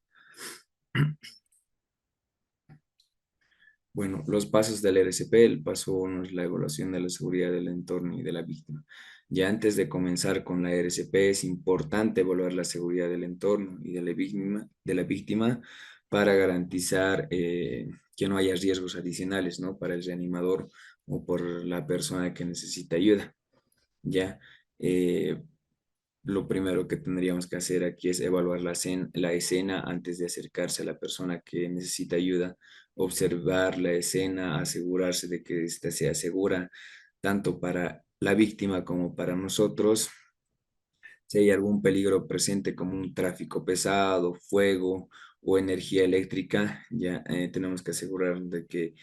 Bueno, los pasos del RCP, el paso uno es la evaluación de la seguridad del entorno y de la víctima. Ya antes de comenzar con la RCP es importante evaluar la seguridad del entorno y de la víctima para garantizar que no haya riesgos adicionales, ¿no? Para el reanimador o por la persona que necesita ayuda. Ya, eh, lo primero que tendríamos que hacer aquí es evaluar la escena antes de acercarse a la persona que necesita ayuda, observar la escena, asegurarse de que ésta sea segura, tanto para la víctima como para nosotros. Si hay algún peligro presente como un tráfico pesado, fuego o energía eléctrica, ya tenemos que asegurar de que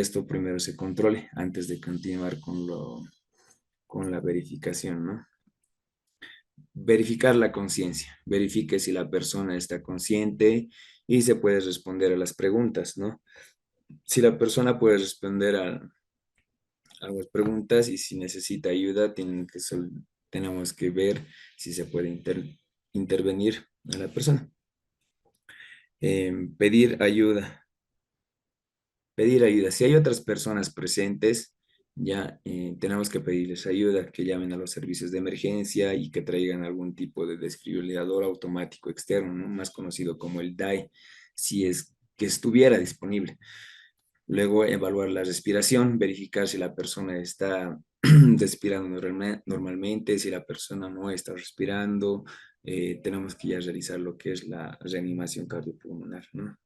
esto primero se controle antes de continuar con la verificación, ¿no? Verificar la conciencia, verifique si la persona está consciente y se puede responder a las preguntas, ¿no? Si la persona puede responder a las preguntas y si necesita ayuda, tenemos que ver si se puede intervenir a la persona. Pedir ayuda. Pedir ayuda. Si hay otras personas presentes, ya tenemos que pedirles ayuda, que llamen a los servicios de emergencia y que traigan algún tipo de desfibrilador automático externo, ¿no? Más conocido como el DAI, si es que estuviera disponible. Luego evaluar la respiración, verificar si la persona está respirando normalmente, si la persona no está respirando, tenemos que ya realizar lo que es la reanimación cardiopulmonar, ¿no?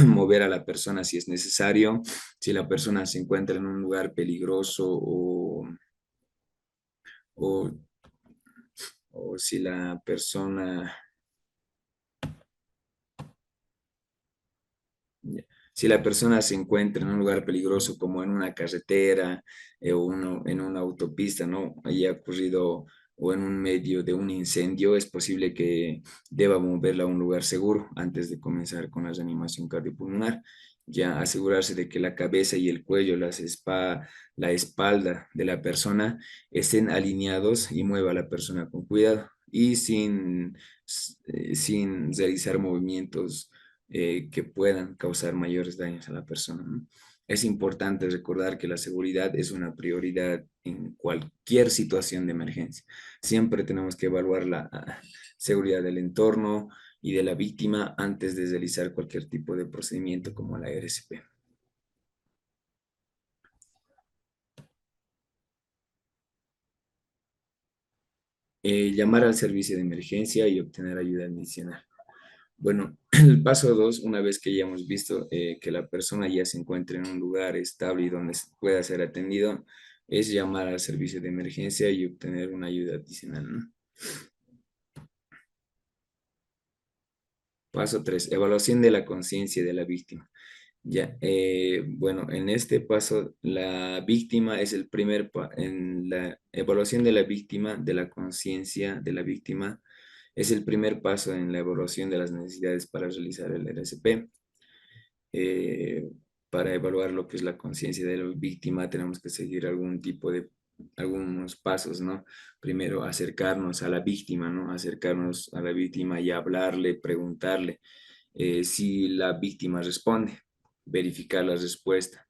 Mover a la persona si es necesario, si la persona se encuentra en un lugar peligroso o, o si la persona Si la persona se encuentra en un lugar peligroso como en una carretera en una autopista, ¿no? Haya ocurrido o en un medio de un incendio, es posible que deba moverla a un lugar seguro antes de comenzar con la reanimación cardiopulmonar. Ya asegurarse de que la cabeza y el cuello, la espalda de la persona estén alineados y mueva a la persona con cuidado y sin realizar movimientos que puedan causar mayores daños a la persona, ¿no? Es importante recordar que la seguridad es una prioridad en cualquier situación de emergencia. Siempre tenemos que evaluar la seguridad del entorno y de la víctima antes de realizar cualquier tipo de procedimiento como la RCP. Llamar al servicio de emergencia y obtener ayuda adicional. Bueno, el paso 2, una vez que ya hemos visto que la persona ya se encuentra en un lugar estable y donde pueda ser atendido, es llamar al servicio de emergencia y obtener una ayuda adicional, ¿no? Paso 3, evaluación de la conciencia de la víctima. Ya, bueno, en este paso, la víctima es el en la evaluación de la víctima, de la conciencia de la víctima, es el primer paso en la evaluación de las necesidades para realizar el RCP. eh, para evaluar lo que es la conciencia de la víctima, tenemos que seguir algunos pasos, ¿no? Primero, acercarnos a la víctima, ¿no? Acercarnos a la víctima y hablarle, preguntarle si la víctima responde, verificar la respuesta,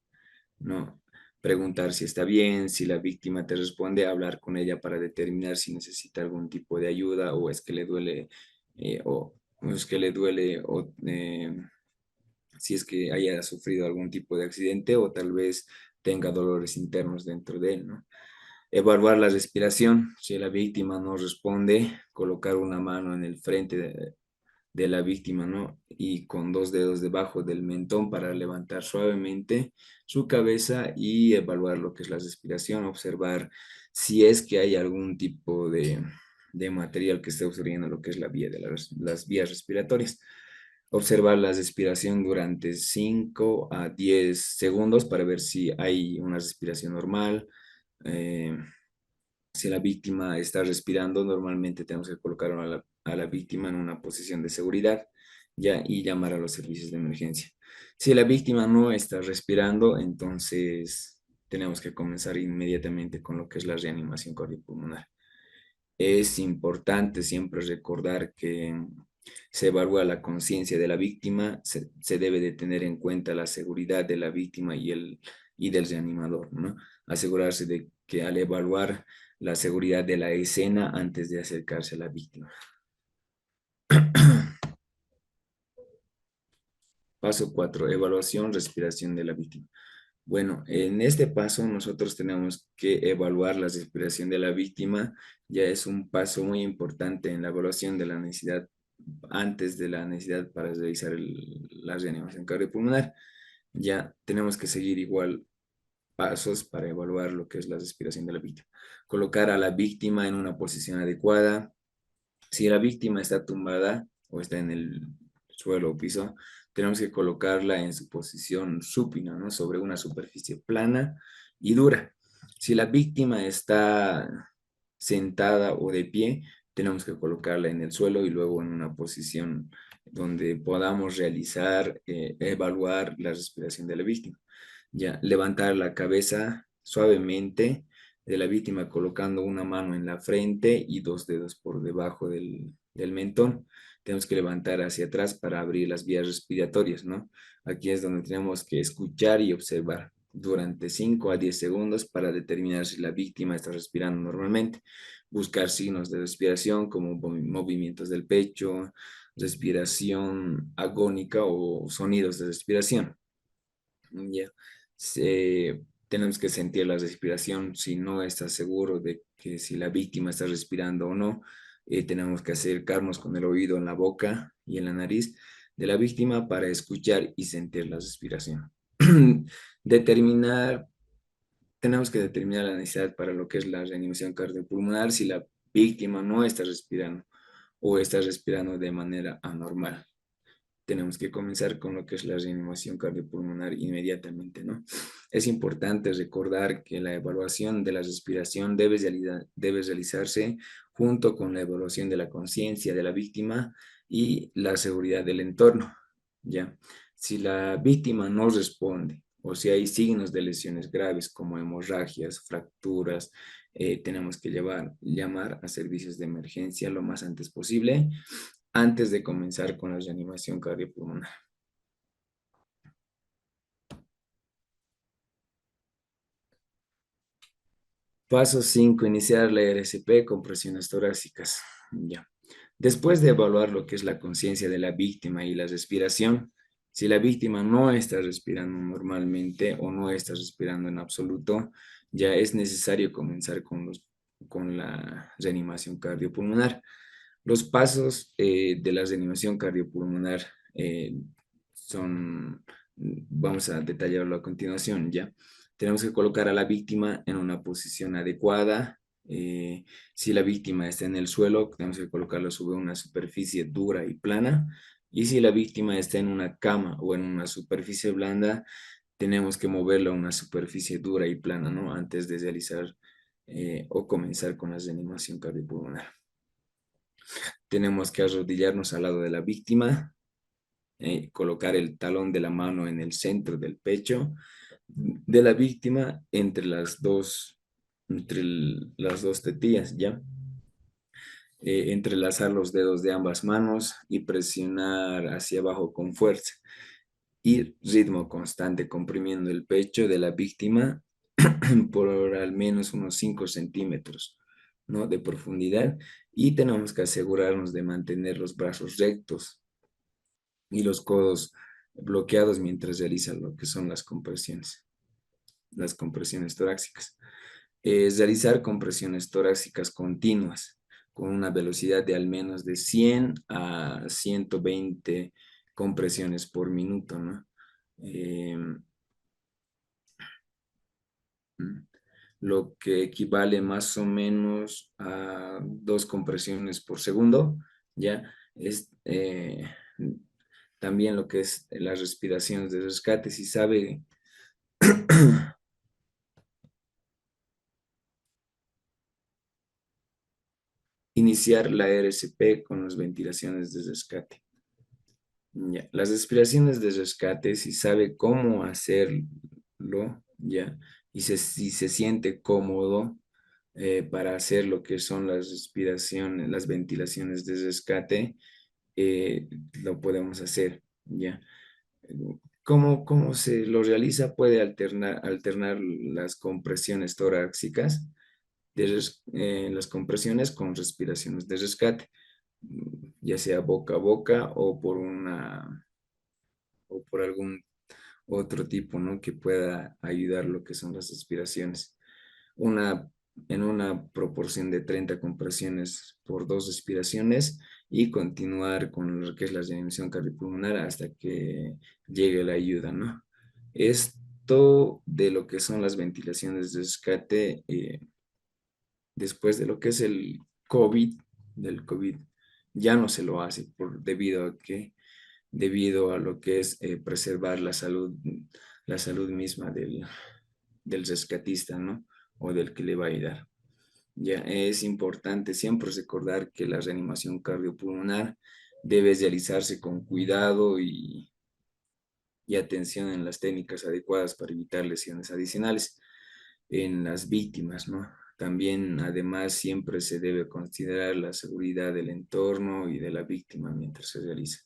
¿no? Preguntar si está bien, si la víctima te responde, hablar con ella para determinar si necesita algún tipo de ayuda o es que le duele, o es que le duele, si es que haya sufrido algún tipo de accidente o tal vez tenga dolores internos dentro de él, ¿no? Evaluar la respiración. Si la víctima no responde, colocar una mano en el frente de la víctima, ¿no? Y con dos dedos debajo del mentón para levantar suavemente su cabeza y evaluar lo que es la respiración, observar si es que hay algún tipo de material que esté obstruyendo lo que es la vía de las vías respiratorias. Observar la respiración durante 5 a 10 segundos para ver si hay una respiración normal. Eh, si la víctima está respirando, normalmente tenemos que colocar a la víctima en una posición de seguridad ya, y llamar a los servicios de emergencia. Si la víctima no está respirando, entonces tenemos que comenzar inmediatamente con lo que es la reanimación cardiopulmonar. Es importante siempre recordar que se evalúa la conciencia de la víctima, se debe de tener en cuenta la seguridad de la víctima y del reanimador, ¿no? Asegurarse de que al evaluar la seguridad de la escena antes de acercarse a la víctima. Paso 4, evaluación, respiración de la víctima. Bueno, en este paso nosotros tenemos que evaluar la respiración de la víctima. Ya es un paso muy importante en la evaluación de la necesidad, antes de la necesidad para realizar la reanimación cardiopulmonar. Ya tenemos que seguir igual pasos para evaluar lo que es la respiración de la víctima. Colocar a la víctima en una posición adecuada. Si la víctima está tumbada o está en el suelo o piso, tenemos que colocarla en su posición supina, ¿no? Sobre una superficie plana y dura. Si la víctima está sentada o de pie, tenemos que colocarla en el suelo y luego en una posición donde podamos realizar, evaluar la respiración de la víctima. Ya, levantar la cabeza suavemente de la víctima colocando una mano en la frente y dos dedos por debajo del mentón. Tenemos que levantar hacia atrás para abrir las vías respiratorias, ¿no? Aquí es donde tenemos que escuchar y observar durante 5 a 10 segundos para determinar si la víctima está respirando normalmente. Buscar signos de respiración como movimientos del pecho, respiración agónica o sonidos de respiración. Ya. Tenemos que sentir la respiración. Si no está seguro de que si la víctima está respirando o no, tenemos que acercarnos con el oído en la boca y en la nariz de la víctima para escuchar y sentir la respiración. Determinar, tenemos que determinar la necesidad para lo que es la reanimación cardiopulmonar si la víctima no está respirando o está respirando de manera anormal. tenemos que comenzar con lo que es la reanimación cardiopulmonar inmediatamente, ¿no? Es importante recordar que la evaluación de la respiración debe realizarse junto con la evaluación de la conciencia de la víctima y la seguridad del entorno, ¿ya? Si la víctima no responde o si hay signos de lesiones graves como hemorragias, fracturas, tenemos que llamar a servicios de emergencia lo más antes posible, antes de comenzar con la reanimación cardiopulmonar. Paso 5, iniciar la RCP con presiones torácicas. Ya. Después de evaluar lo que es la conciencia de la víctima y la respiración, si la víctima no está respirando normalmente o no está respirando en absoluto, ya es necesario comenzar con la reanimación cardiopulmonar. Los pasos de la reanimación cardiopulmonar son, vamos a detallarlo a continuación, ¿ya? Tenemos que colocar a la víctima en una posición adecuada. Si la víctima está en el suelo, tenemos que colocarlo sobre una superficie dura y plana. Y si la víctima está en una cama o en una superficie blanda, tenemos que moverlo a una superficie dura y plana, ¿no? Antes de realizar o comenzar con la reanimación cardiopulmonar. Tenemos que arrodillarnos al lado de la víctima, colocar el talón de la mano en el centro del pecho de la víctima las dos tetillas, ¿ya? Entrelazar los dedos de ambas manos y presionar hacia abajo con fuerza y ritmo constante, comprimiendo el pecho de la víctima por al menos unos 5 centímetros, ¿no? De profundidad, y tenemos que asegurarnos de mantener los brazos rectos y los codos bloqueados mientras realizan lo que son las compresiones torácicas. Es realizar compresiones torácicas continuas con una velocidad de al menos de 100 a 120 compresiones por minuto, ¿no? Eh, lo que equivale más o menos a 2 compresiones por segundo, ¿ya? Es también lo que es las respiraciones de rescate, si sabe iniciar la RCP con las ventilaciones de rescate. Ya. Las respiraciones de rescate, si sabe cómo hacerlo, ya, y si se siente cómodo para hacer lo que son las respiraciones, las ventilaciones de rescate, lo podemos hacer, ya. ¿Cómo se lo realiza? Puede alternar las compresiones torácicas, las compresiones con respiraciones de rescate, ya sea boca a boca o por algún otro tipo, ¿no? Que pueda ayudar lo que son las respiraciones. Una, en una proporción de 30 compresiones por 2 respiraciones y continuar con lo que es la reanimación cardiopulmonar hasta que llegue la ayuda, ¿no? Esto de lo que son las ventilaciones de rescate, después de lo que es del COVID, ya no se lo hace debido a lo que es preservar la salud misma del rescatista, ¿no? O del que le va a ayudar. Ya es importante siempre recordar que la reanimación cardiopulmonar debe realizarse con cuidado y atención en las técnicas adecuadas para evitar lesiones adicionales en las víctimas, ¿no? También, además, siempre se debe considerar la seguridad del entorno y de la víctima mientras se realiza.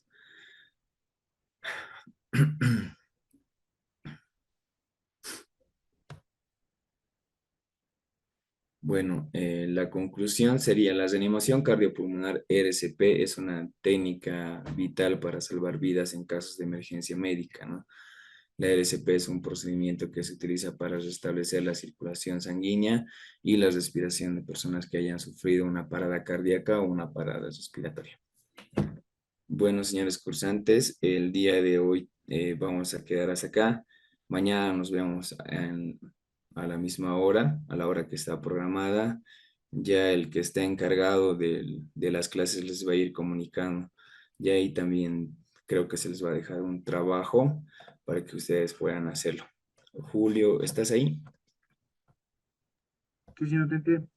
Bueno, la conclusión sería la reanimación cardiopulmonar RCP es una técnica vital para salvar vidas en casos de emergencia médica, ¿no? La RCP es un procedimiento que se utiliza para restablecer la circulación sanguínea y la respiración de personas que hayan sufrido una parada cardíaca o una parada respiratoria. Bueno, señores cursantes, el día de hoy vamos a quedar hasta acá. Mañana nos vemos a la misma hora, a la hora que está programada. Ya el que está encargado de las clases les va a ir comunicando. Ya ahí también creo que se les va a dejar un trabajo para que ustedes puedan hacerlo. Julio, ¿estás ahí? Sí, sí, no te entiendo.